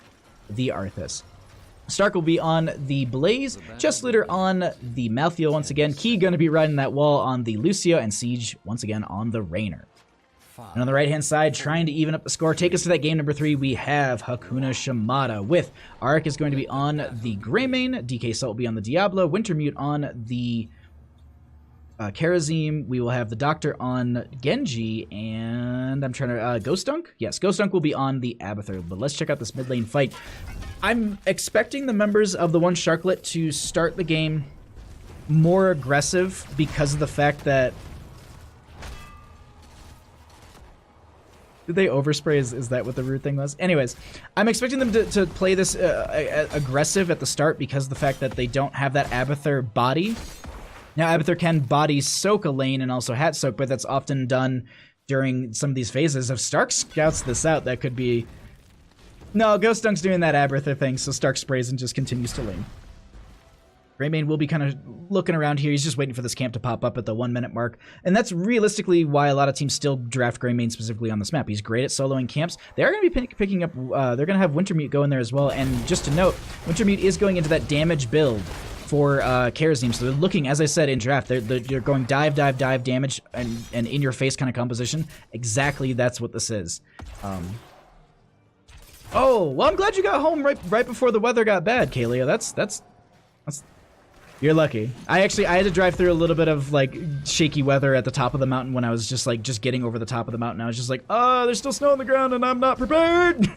Stark will be on the Blaze, Chest Looter on the Malthael once again, Key going to be riding that wall on the Lucio, and Siege once again on the Raynor. And on the right hand side, trying to even up the score, take us to that game number 3, we have Hakuna Shimada with Arik is going to be on the Greymane, DK Salt will be on the Diablo, Wintermute on the Karazim, we will have the Doctor on Genji, and I'm trying to, Ghost Dunk? Yes, Ghost Dunk will be on the Abathur, but let's check out this mid lane fight. I'm expecting the members of the one Sharklet to start the game more aggressive because of the fact that... Did they overspray? Is that what the rude thing was? Anyways, I'm expecting them to play this aggressive at the start because of the fact that they don't have that Abathur body. Now, Abathur can body soak a lane and also hat soak, but that's often done during some of these phases. If Stark scouts this out, that could be... No, Ghost Dunk's doing that Abathur thing, so Stark sprays and just continues to lane. Greymane will be kind of looking around here. He's just waiting for this camp to pop up at the 1 minute mark. And that's realistically why a lot of teams still draft Greymane specifically on this map. He's great at soloing camps. They are going to be picking up, they're going to have Wintermute go in there as well. And just to note, Wintermute is going into that damage build for Karazim. So they're looking, as I said in draft, they're going dive, dive, dive damage and in your face kind of composition. Exactly that's what this is. Oh, well, I'm glad you got home right before the weather got bad, Kalia. That's you're lucky. I had to drive through a little bit of like shaky weather at the top of the mountain when I was just getting over the top of the mountain. I was just like, oh, there's still snow on the ground and I'm not prepared.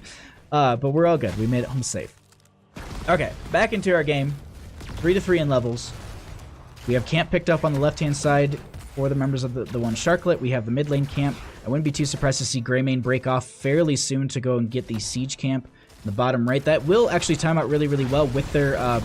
But we're all good. We made it home safe. Okay, back into our game. 3-3 in levels. We have camp picked up on the left-hand side for the members of the one Sharklet. We have the mid lane camp. I wouldn't be too surprised to see Greymane break off fairly soon to go and get the siege camp in the bottom right. That will actually time out really, really well with their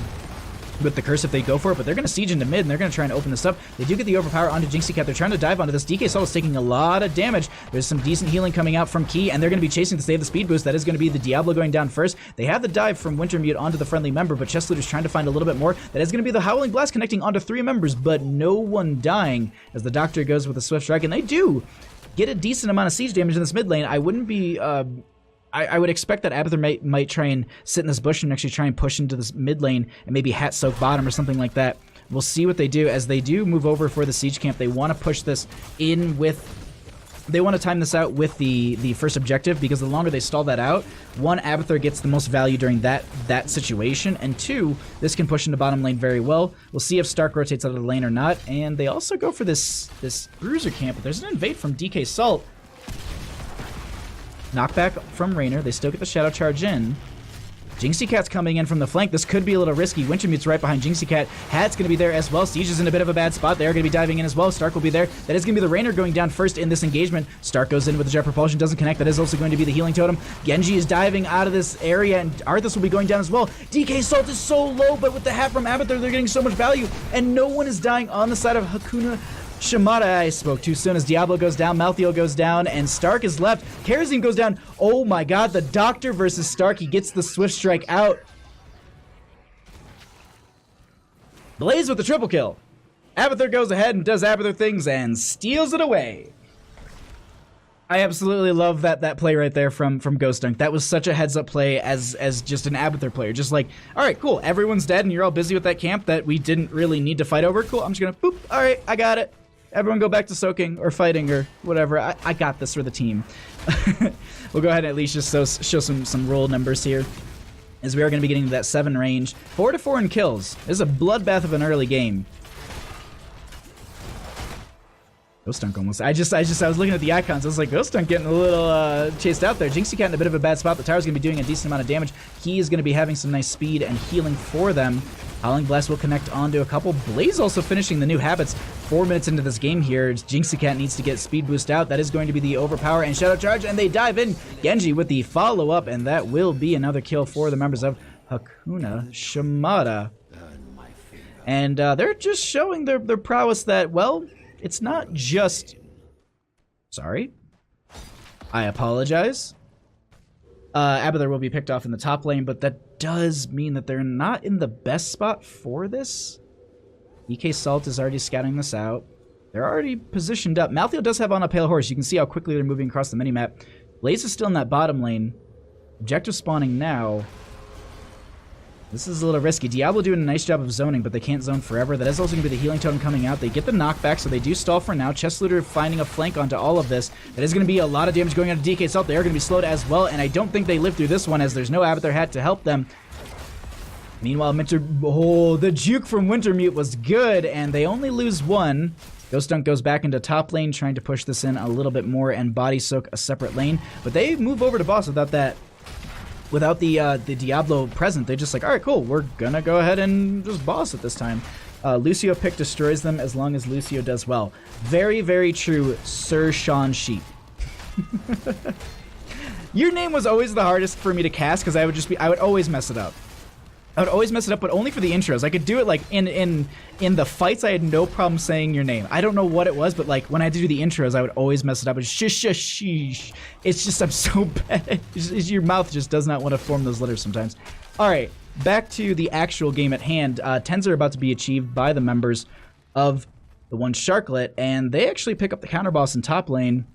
with the curse if they go for it, but they're going to siege into mid and they're going to try and open this up. They do get the overpower onto Jinxie Cat. They're trying to dive onto this. DK Salt is taking a lot of damage. There's some decent healing coming out from Key, and they're going to be chasing to save the speed boost. That is going to be the Diablo going down first. They have the dive from Wintermute onto the friendly member, but Chestlooter's trying to find a little bit more. That is going to be the Howling Blast connecting onto 3 members, but no one dying as the Doctor goes with a Swift Strike, and they do get a decent amount of siege damage in this mid lane. I wouldn't be I would expect that Abathur might try and sit in this bush and actually try and push into this mid lane and maybe hat soak bottom or something like that. We'll see what they do as they do move over for the siege camp. They want to push this in with... They want to time this out with the first objective, because the longer they stall that out, 1, Abathur gets the most value during that situation, and 2, this can push into bottom lane very well. We'll see if Stark rotates out of the lane or not, and they also go for this bruiser camp, but there's an invade from DK Salt. Knockback from Raynor. They still get the Shadow Charge in. Jinxie Cat's coming in from the flank. This could be a little risky. Wintermute's right behind Jinxie Cat. Hat's going to be there as well. Siege is in a bit of a bad spot. They're going to be diving in as well. Stark will be there. That is going to be the Raynor going down first in this engagement. Stark goes in with the Jet Propulsion. Doesn't connect. That is also going to be the Healing Totem. Genji is diving out of this area, and Arthas will be going down as well. DK Salt is so low, but with the hat from Abathur, they're getting so much value, and no one is dying on the side of Hakuna. Shimada, I spoke too soon, as Diablo goes down, Malthael goes down, and Stark is left. Karazim goes down. Oh my god, the Doctor versus Stark. He gets the Swift Strike out. Blaze with the triple kill. Abathur goes ahead and does Abathur things and steals it away. I absolutely love that play right there from Ghost Dunk. That was such a heads up play as just an Abathur player. Just like, all right, cool, everyone's dead and you're all busy with that camp that we didn't really need to fight over. Cool, I'm just gonna boop. All right, I got it. Everyone go back to soaking or fighting or whatever. I got this for the team. We'll go ahead and at least just show some roll numbers here, as we are going to be getting to that 7 range. 4-4 in kills. This is a bloodbath of an early game. Ghost Dunk almost. I was looking at the icons. I was like, Ghost Dunk getting a little chased out there. Jinxie Cat in a bit of a bad spot. The tower's going to be doing a decent amount of damage. He is going to be having some nice speed and healing for them. Howling Blast will connect onto a couple. Blaze also finishing the new habits 4 minutes into this game here. Jinxie Cat needs to get speed boost out. That is going to be the overpower and Shadow Charge, and they dive in. Genji with the follow-up, and that will be another kill for the members of Hakuna Shimada. And they're just showing their prowess that, well, it's not just... Sorry. I apologize. Abathur will be picked off in the top lane, but that does mean that they're not in the best spot for this. DK Salt is already scouting this out. They're already positioned up. Malthael does have on a Pale Horse. You can see how quickly they're moving across the minimap. Blaze is still in that bottom lane. Objective spawning now. This is a little risky. Diablo doing a nice job of zoning, but they can't zone forever. That is also going to be the Healing Totem coming out. They get the knockback, so they do stall for now. Chestlooter finding a flank onto all of this. That is going to be a lot of damage going on to DK Salt. They are going to be slowed as well, and I don't think they live through this one, as there's no Abathur hat to help them. Meanwhile, the juke from Wintermute was good, and they only lose 1. Ghost Dunk goes back into top lane, trying to push this in a little bit more and body soak a separate lane, but they move over to boss without that. Without the Diablo present. They're just like, all right, cool, we're gonna go ahead and just boss it this time. Lucio pick destroys them as long as Lucio does well. Very, very true, Sir Sean Sheep. Your name was always the hardest for me to cast because I would always mess it up. I would always mess it up, but only for the intros. I could do it like in the fights. I had no problem saying your name. I don't know what it was, but like when I had to do the intros, I would always mess it up. It's It's just I'm so bad. Your mouth just does not want to form those letters sometimes. All right, back to the actual game at hand. 10s are about to be achieved by the members of the one Sharklet, and they actually pick up the counter boss in top lane.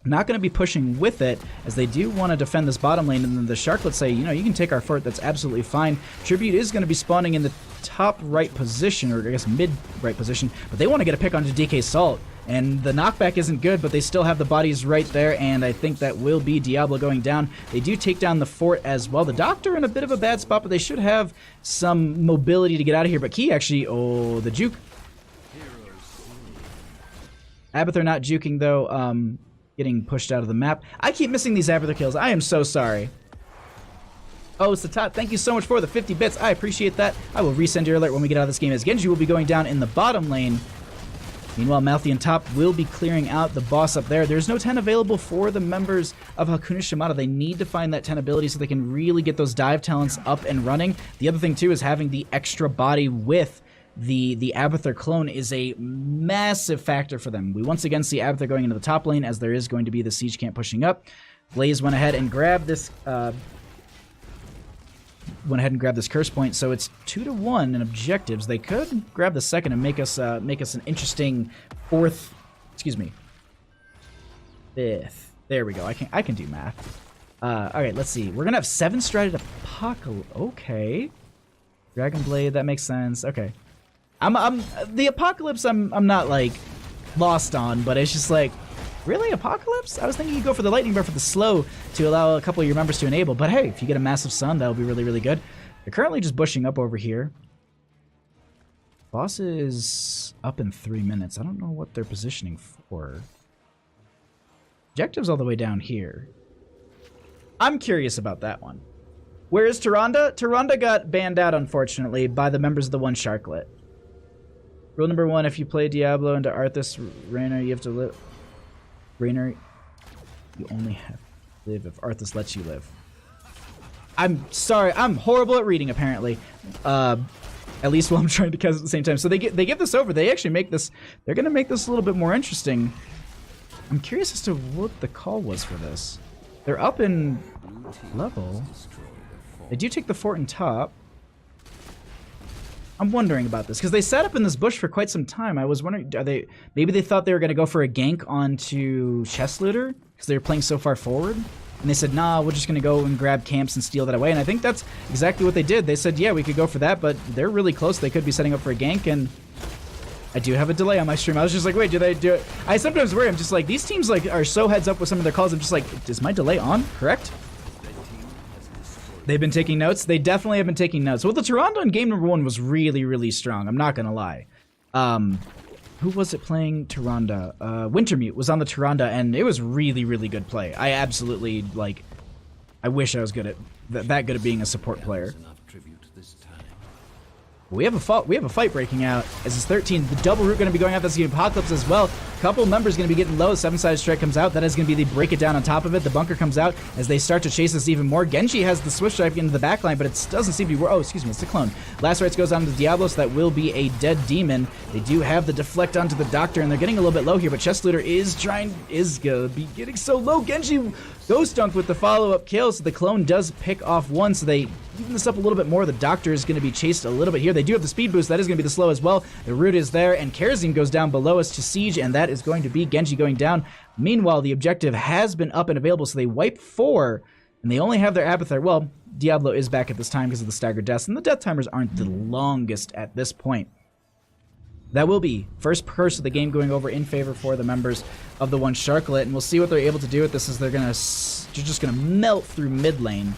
Not going to be pushing with it, as they do want to defend this bottom lane, and then the Sharklet say, you know, you can take our fort, that's absolutely fine. Tribute is going to be spawning in the top right position, or I guess mid right position, but they want to get a pick onto DK Salt, and the knockback isn't good, but they still have the bodies right there, and I think that will be Diablo going down. They do take down the fort as well. The Doctor in a bit of a bad spot, but they should have some mobility to get out of here, but Key actually, oh, the juke. Abathur not juking though, getting pushed out of the map. I keep missing these Abathur kills. I am so sorry. Oh, Satat, thank you so much for the 50 bits. I appreciate that. I will resend your alert when we get out of this game, as Genji will be going down in the bottom lane. Meanwhile, Mouthy and Top will be clearing out the boss up there. There's no 10 available for the members of Hakuna Shimada. They need to find that 10 ability so they can really get those dive talents up and running. The other thing, too, is having the extra body with the Abathur clone is a massive factor for them. We once again see Abathur going into the top lane, as there is going to be the siege camp pushing up. Blaze went ahead and grabbed this curse point, so it's 2-1 in objectives. They could grab the second and make us an interesting fifth. There we go. I can do math. All right, let's see. We're gonna have 7-strided Apocalypse. Okay, Dragon Blade. That makes sense. Okay. I'm the Apocalypse I'm not like lost on, but it's just like, really, Apocalypse? I was thinking you go for the lightning burst for the slow to allow a couple of your members to enable, but hey, if you get a massive sun, that'll be really, really good. They're currently just bushing up over here. Boss is up in 3 minutes. I don't know what they're positioning for. Objective's all the way down here. I'm curious about that one. Where is Tyrande? Tyrande got banned out, unfortunately, by the members of the one Sharklet. Rule number 1, if you play Diablo into Arthas Raynor, you have to live. Raynor, you only have to live if Arthas lets you live. I'm sorry, I'm horrible at reading, apparently. At least while I'm trying to cast at the same time. So they give this over. They actually make this, they're going to make this a little bit more interesting. I'm curious as to what the call was for this. They're up in level. They do take the fort in top. I'm wondering about this, because they sat up in this bush for quite some time. I was wondering, maybe they thought they were going to go for a gank onto Chest Looter, because they were playing so far forward? And they said, nah, we're just going to go and grab camps and steal that away. And I think that's exactly what they did. They said, yeah, we could go for that, but they're really close. They could be setting up for a gank, and I do have a delay on my stream. I was just like, wait, do they do it? I sometimes worry. I'm just like, these teams like are so heads up with some of their calls. I'm just like, is my delay on? Correct? They've been taking notes. They definitely have been taking notes. Well, the Tyrande in game number 1 was really, really strong. I'm not going to lie. Who was it playing Tyrande? Wintermute was on the Tyrande, and it was really, really good play. I absolutely, like, I wish I was good at that good at being a support player. We have a fight breaking out as it's 13. The double root going to be going out. That's the Apocalypse as well. Couple members going to be getting low. 7-sided strike comes out. That is going to be the break it down on top of it. The bunker comes out as they start to chase this even more. Genji has the swift strike into the backline, but it doesn't seem to be. Oh, excuse me, it's the clone. Last rites goes on to Diablo, so that will be a dead demon. They do have the deflect onto the Doctor, and they're getting a little bit low here. But Chest Looter is going to be getting so low. Genji Ghost Dunk with the follow-up kill, so the clone does pick off one, so they even this up a little bit more. The Doctor is going to be chased a little bit here. They do have the speed boost. That is going to be the slow as well. The root is there, and Karazim goes down below us to siege, and that is going to be Genji going down. Meanwhile, the objective has been up and available, so they wipe 4, and they only have their Abathur. Well, Diablo is back at this time because of the staggered deaths, and the death timers aren't the longest at this point. That will be first curse of the game going over in favor for the members of the one Sharklet, and we'll see what they're able to do with this as they're just gonna melt through mid lane.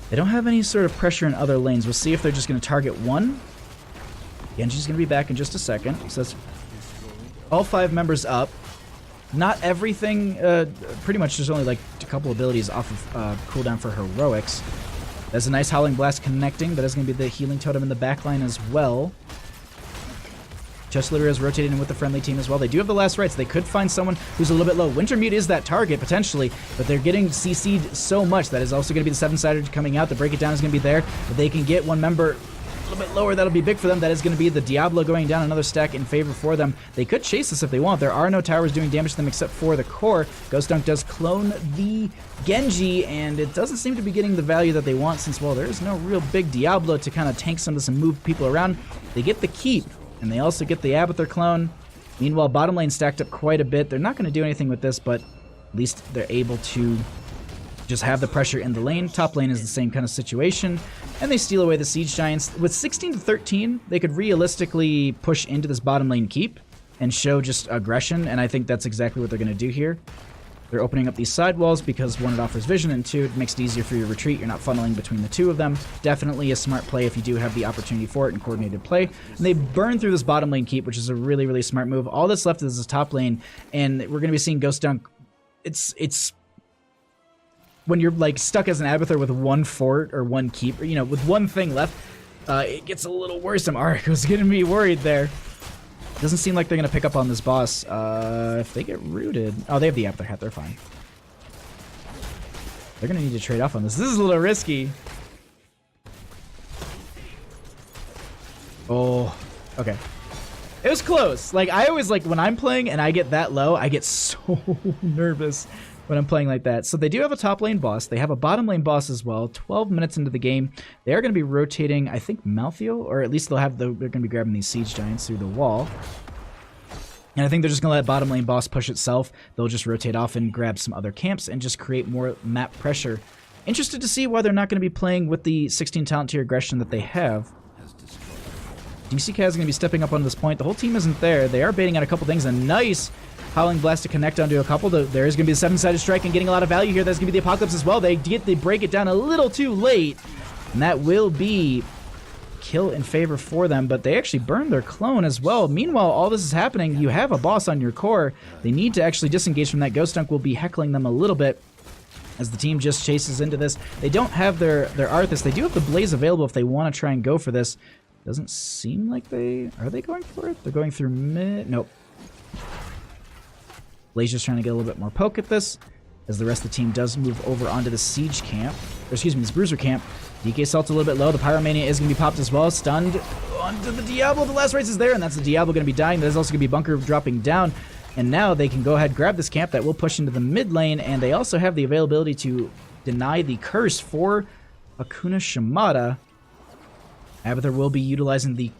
They don't have any sort of pressure in other lanes. We'll see if they're just gonna target one. Genji's gonna be back in just a second. So that's all 5 members up. Not everything, pretty much there's only like a couple abilities off of cooldown for heroics. There's a nice Howling Blast connecting. That is gonna be the healing totem in the backline as well. Chest Looter is rotating in with the friendly team as well. They do have the last rites. They could find someone who's a little bit low. Wintermute is that target, potentially, but they're getting CC'd so much. That is also going to be the 7-sided coming out. The break it down is going to be there, but they can get one member A little bit lower, that'll be big for them. That is going to be the Diablo going down, another stack in favor for them. They could chase this if they want. There are no towers doing damage to them except for the core. Ghost Dunk does clone the Genji, and it doesn't seem to be getting the value that they want since, well, there's no real big Diablo to kind of tank some of this and move people around. They get the keep, and they also get the Abathur clone. Meanwhile, bottom lane stacked up quite a bit. They're not going to do anything with this, but at least they're able to just have the pressure in the lane. Top lane is the same kind of situation, and they steal away the Siege Giants. With 16 to 13, they could realistically push into this bottom lane keep and show just aggression, and I think that's exactly what they're going to do here. They're opening up these side walls because, one, it offers vision, and two, it makes it easier for your retreat. You're not funneling between the two of them. Definitely a smart play if you do have the opportunity for it in coordinated play. And they burn through this bottom lane keep, which is a really, really smart move. All that's left is this top lane, and we're going to be seeing Ghost Dunk. It's when you're like stuck as an Abathur with one fort or one keep, or, you know, with one thing left, it gets a little worrisome. Ark was getting me worried there. Doesn't seem like they're going to pick up on this boss. If they get rooted... Oh, they have the Abathur hat. They're fine. They're going to need to trade off on this. This is a little risky. Oh, okay. It was close. Like, I always, like, when I'm playing and I get that low, I get so nervous when I'm playing like that. So they do have a top lane boss. They have a bottom lane boss as well. 12 minutes into the game. They are going to be rotating, I think, Malthael, or at least they're going to be grabbing these Siege Giants through the wall. And I think they're just going to let bottom lane boss push itself. They'll just rotate off and grab some other camps and just create more map pressure. Interested to see why they're not going to be playing with the 16 talent tier aggression that they have. DC Kaz is going to be stepping up on this point. The whole team isn't there. They are baiting out a couple things. A nice Howling Blast to connect onto a couple. There is going to be the 7-sided strike and getting a lot of value here. That's going to be the Apocalypse as well. They break it down a little too late. And that will be kill in favor for them. But they actually burned their clone as well. Meanwhile, all this is happening. You have a boss on your core. They need to actually disengage from that. Ghost Dunk will be heckling them a little bit as the team just chases into this. They don't have their Arthas. They do have the Blaze available if they want to try and go for this. Doesn't seem like they... Are they going for it? They're going through mid... Nope. Blaze just trying to get a little bit more poke at this, as the rest of the team does move over onto the Siege camp. Or excuse me, this Bruiser camp. DK Salt's a little bit low. The Pyromania is going to be popped as well. Stunned onto the Diablo. The last race is there, and that's the Diablo going to be dying. There's also going to be Bunker dropping down. And now they can go ahead and grab this camp that will push into the mid lane, and they also have the availability to deny the curse for Hakuna Shimada. Abathur will be utilizing the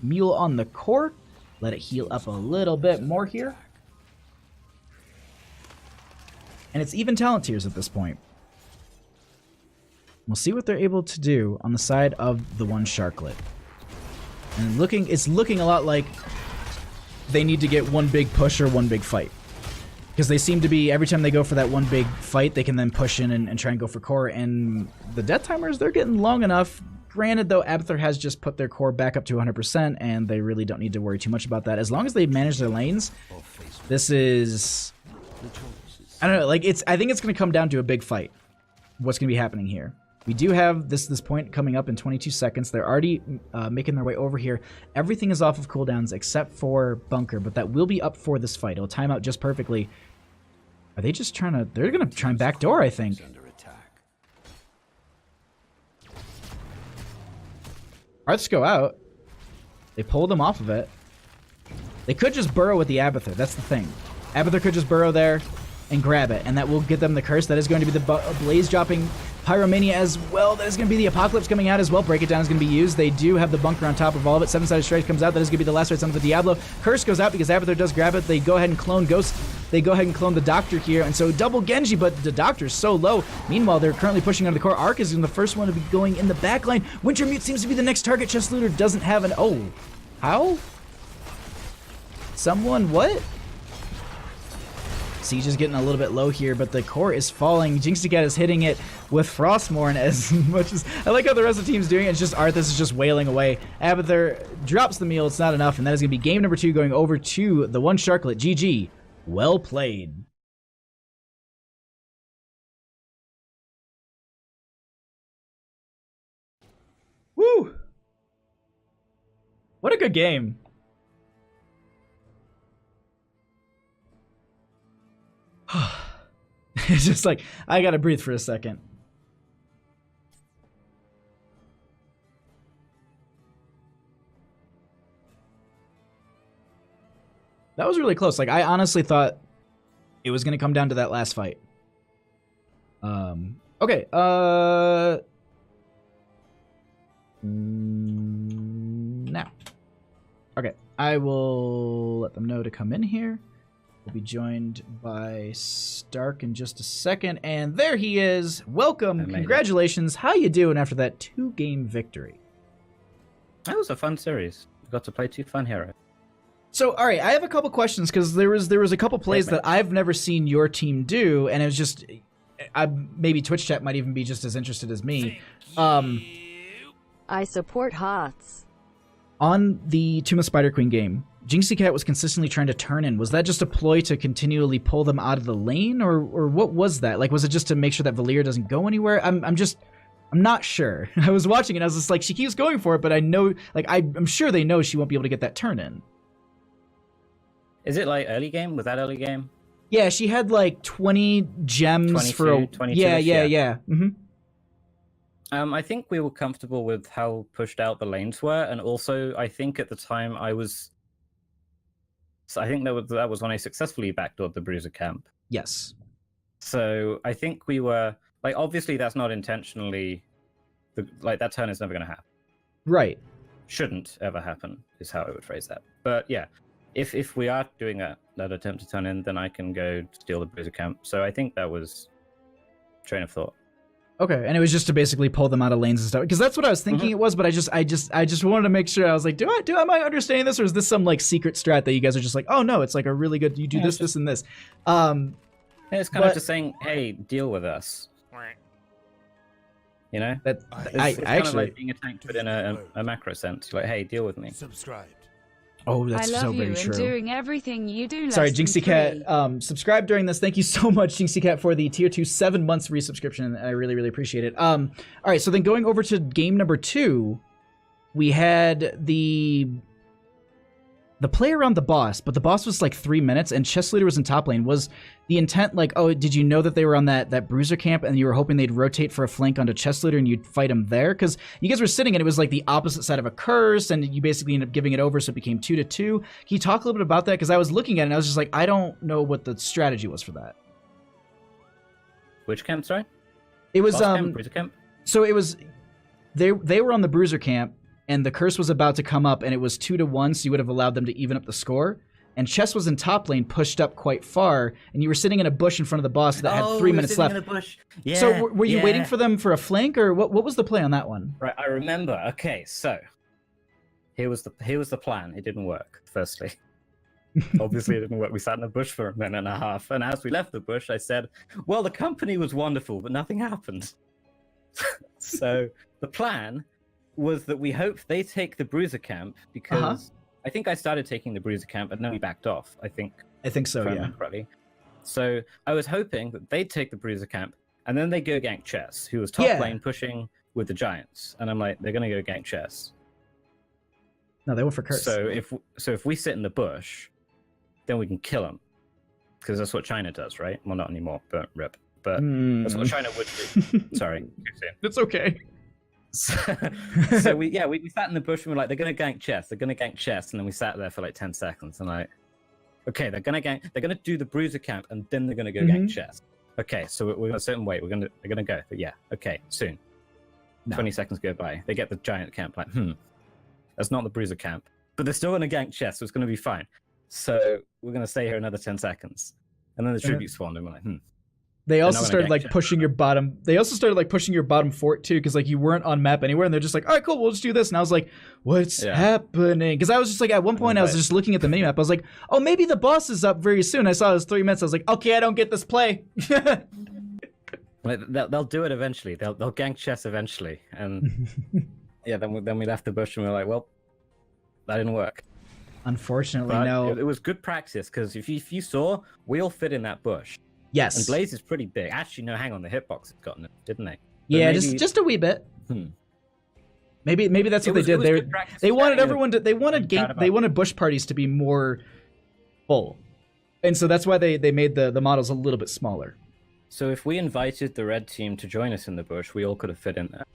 Mule on the core. Let it heal up a little bit more here. And it's even talent tiers at this point. We'll see what they're able to do on the side of the one Sharklet. And it's looking a lot like they need to get one big push or one big fight. Because they seem to be, every time they go for that one big fight, they can then push in and try and go for core. And the death timers, they're getting long enough. Granted, though, Abathur has just put their core back up to 100%, and they really don't need to worry too much about that. As long as they manage their lanes, this is... I don't know, like, I think it's going to come down to a big fight. What's going to be happening here? We do have this point coming up in 22 seconds. They're already making their way over here. Everything is off of cooldowns except for Bunker, but that will be up for this fight. It'll time out just perfectly. Are they just trying to... They're going to try and backdoor, I think. Hearths go out. They pull them off of it. They could just burrow with the Abathur. That's the thing. Abathur could just burrow there and grab it, and that will get them the curse. That is going to be the Blaze dropping Pyromania as well. That is going to be the Apocalypse coming out as well. Break It Down is going to be used. They do have the Bunker on top of all of it. 7-sided strike comes out. That is going to be the last race on the Diablo. Curse goes out because Abathur does grab it. They go ahead and clone Ghost. They go ahead and clone the Doctor here, and so double Genji, but the Doctor's so low. Meanwhile, they're currently pushing on the core. Ark is the first one to be going in the back line. Wintermute seems to be the next target. Chest Looter doesn't have an... Oh. How? Someone... What? Siege is getting a little bit low here, but the core is falling. Jinxie is hitting it with Frostmourne as much as... I like how the rest of the team's doing it. It's just Arthas is just wailing away. Abathur drops the meal. It's not enough, and that is going to be game number 2 going over to the one Sharklet. GG. Well played. Woo! What a good game. It's just like, I gotta breathe for a second. That was really close. Like, I honestly thought it was going to come down to that last fight. Okay. Now. Okay. I will let them know to come in here. We'll be joined by Stark in just a second. And there he is. Welcome. Congratulations. How you doing after that 2-game victory? That was a fun series. We got to play 2 fun heroes. So, all right, I have a couple questions because there was a couple plays that I've never seen your team do, and it was just, maybe Twitch chat might even be just as interested as me. I support HOTS. On the Tomb of Spider Queen game, Jinxie Cat was consistently trying to turn in. Was that just a ploy to continually pull them out of the lane, or what was that? Like, was it just to make sure that Valir doesn't go anywhere? I'm not sure. I was watching it, I was just like, she keeps going for it, but I know, like, I'm sure they know she won't be able to get that turn in. Is it like early game? Was that early game? Yeah, she had like 20 gems for a... 22 Yeah. Mm-hmm. I think we were comfortable with how pushed out the lanes were, and also I think at the time I think that was when I successfully backdoored the Bruiser camp. Yes. So I think we were like, obviously that's not intentionally, that turn is never going to happen. Right. Shouldn't ever happen is how I would phrase that. But yeah. If we are doing that attempt to turn in, then I can go steal the Bruiser camp. So I think that was train of thought. Okay, and it was just to basically pull them out of lanes and stuff, because that's what I was thinking it was. But I just wanted to make sure. I was like, am I understanding this, or is this some like secret strat that you guys are just like, oh no, it's like a really good, you do this, and this. It's kind of just saying, hey, deal with us. You know, that it's kind of like being a tank, but in a macro sense. Like, hey, deal with me. Subscribe. Oh, that's so very true. I love you and doing everything you do. Sorry, Jinxie Cat, subscribe during this. Thank you so much, Jinxie Cat, for the tier 2 7 months resubscription. I really, really appreciate it. All right, so then going over to game number 2, we had the play around the boss, but the boss was like 3 minutes, and Chess Leader was in top lane. Was the intent like, oh, did you know that they were on that Bruiser camp, and you were hoping they'd rotate for a flank onto Chess Leader and you'd fight him there? Because you guys were sitting and it was like the opposite side of a curse, and you basically ended up giving it over, so it became 2-2. Can you talk a little bit about that? Because I was looking at it and I was just like, I don't know what the strategy was for that. Which camp, sorry? It was Bruiser camp? So it was they were on the Bruiser camp, and the curse was about to come up, and it was 2-1, so you would have allowed them to even up the score. And Chess was in top lane, pushed up quite far, and you were sitting in a bush in front of the boss that had 3 minutes left. In a bush. Yeah, so were you waiting for them for a flank, or what was the play on that one? Right, I remember. Okay, so here was the plan. It didn't work, firstly. Obviously, it didn't work. We sat in the bush for a minute and a half, and as we left the bush, I said, well, the company was wonderful, but nothing happened. So the plan was that we hoped they take the Bruiser camp, because I think I started taking the Bruiser camp and then we backed off. I think so, yeah. Correctly. So I was hoping that they'd take the Bruiser camp and then they go gank Chess, who was top lane pushing with the Giants. And I'm like, they're gonna go gank Chess. No, they went for curse. So if we sit in the bush, then we can kill them, because that's what China does, right? Well, not anymore, but rip. But that's what China would do. Sorry, too soon. It's okay. So we sat in the bush and we were like, they're gonna gank Chess, and then we sat there for like 10 seconds and like, okay, they're gonna do the Bruiser camp and then they're gonna go gank Chess. Okay, so we're gonna sit and wait. They're gonna go. But yeah, okay, soon. No. 20 seconds go by. They get the giant camp, like, that's not the Bruiser camp, but they're still gonna gank Chess, so it's gonna be fine. So we're gonna stay here another 10 seconds, and then the tribute spawned, and we're like, They also started like pushing your bottom. They also started like pushing your bottom fort too, because like you weren't on map anywhere, and they're just like, all right, cool, we'll just do this. And I was like, what's happening? Because I was just like, at one point I was just looking at the mini map. I was like, oh, maybe the boss is up very soon. I saw it was 3 minutes. I was like, okay, I don't get this play. They'll do it eventually. They'll gank Chess eventually, and yeah, then we left the bush and we were like, well, that didn't work. Unfortunately, but no. It was good practice, because if you saw, we all fit in that bush. Yes. And Blaze is pretty big. Actually, no, hang on. The hitbox had gotten it, didn't they? Yeah, just a wee bit. Maybe that's what they did. They wanted everyone to. They wanted bush parties to be more full, and so that's why they made the models a little bit smaller. So if we invited the red team to join us in the bush, we all could have fit in there.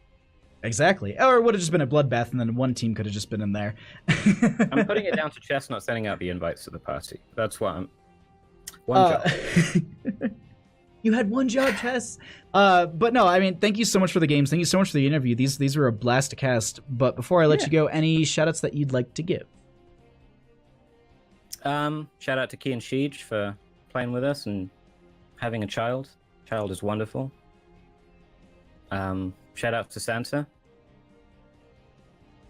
Exactly. Or it would have just been a bloodbath, and then one team could have just been in there. I'm putting it down to Chess not sending out the invites to the party. That's what I'm. One job. You had one job, Chess. But no, I mean, thank you so much for the games. Thank you so much for the interview. These were a blast to cast. But before I let you go, any shoutouts that you'd like to give? Shout out to Key and Sheej for playing with us and having a child. Child is wonderful. Shout out to Santa.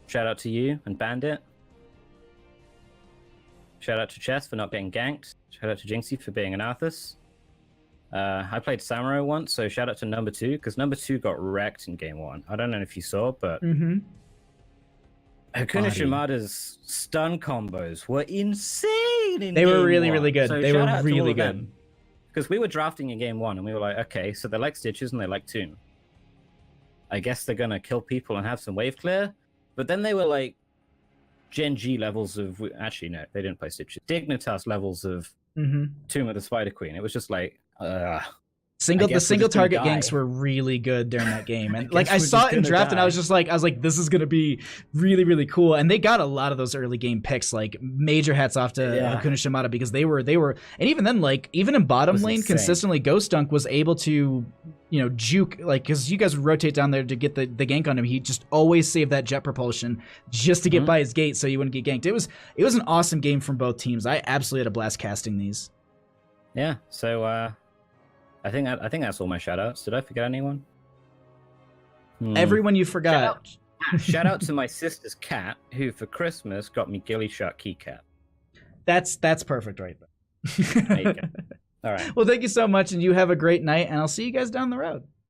Shout out to you and Bandit. Shout out to Chess for not getting ganked. Shout out to Jinxie for being an Arthas. I played Samurai once, so shout out to number 2, because number 2 got wrecked in game 1. I don't know if you saw, but Hakuna Shimada's stun combos were insane in They were game really, 1. really good. So They shout were out to all really of them. good. Because we were drafting in game 1, and we were like, okay, so they like Stitches and they like Toon. I guess they're gonna kill people and have some wave clear. But then they were like Gen G levels of... Actually, no, they didn't play Stitches. Dignitas levels of Tomb of the Spider Queen. It was just like... The single target ganks were really good during that game, and I saw it in draft, and I was like, this is gonna be really, really cool. And they got a lot of those early game picks. Like, major hats off to Hakuna Shimada, because they were, and even then, like, even in bottom lane, insane. consistently, Ghost Dunk was able to, juke, like, because you guys would rotate down there to get the gank on him. He just always saved that jet propulsion just to get by his gate, so you wouldn't get ganked. It was an awesome game from both teams. I absolutely had a blast casting these. Yeah. So. I think that's all my shoutouts. Did I forget anyone? Everyone you forgot. Shout out to my sister's cat, who for Christmas got me Ghillie Shark keycap. That's perfect right there. There you go. All right. Well, thank you so much, and you have a great night, and I'll see you guys down the road.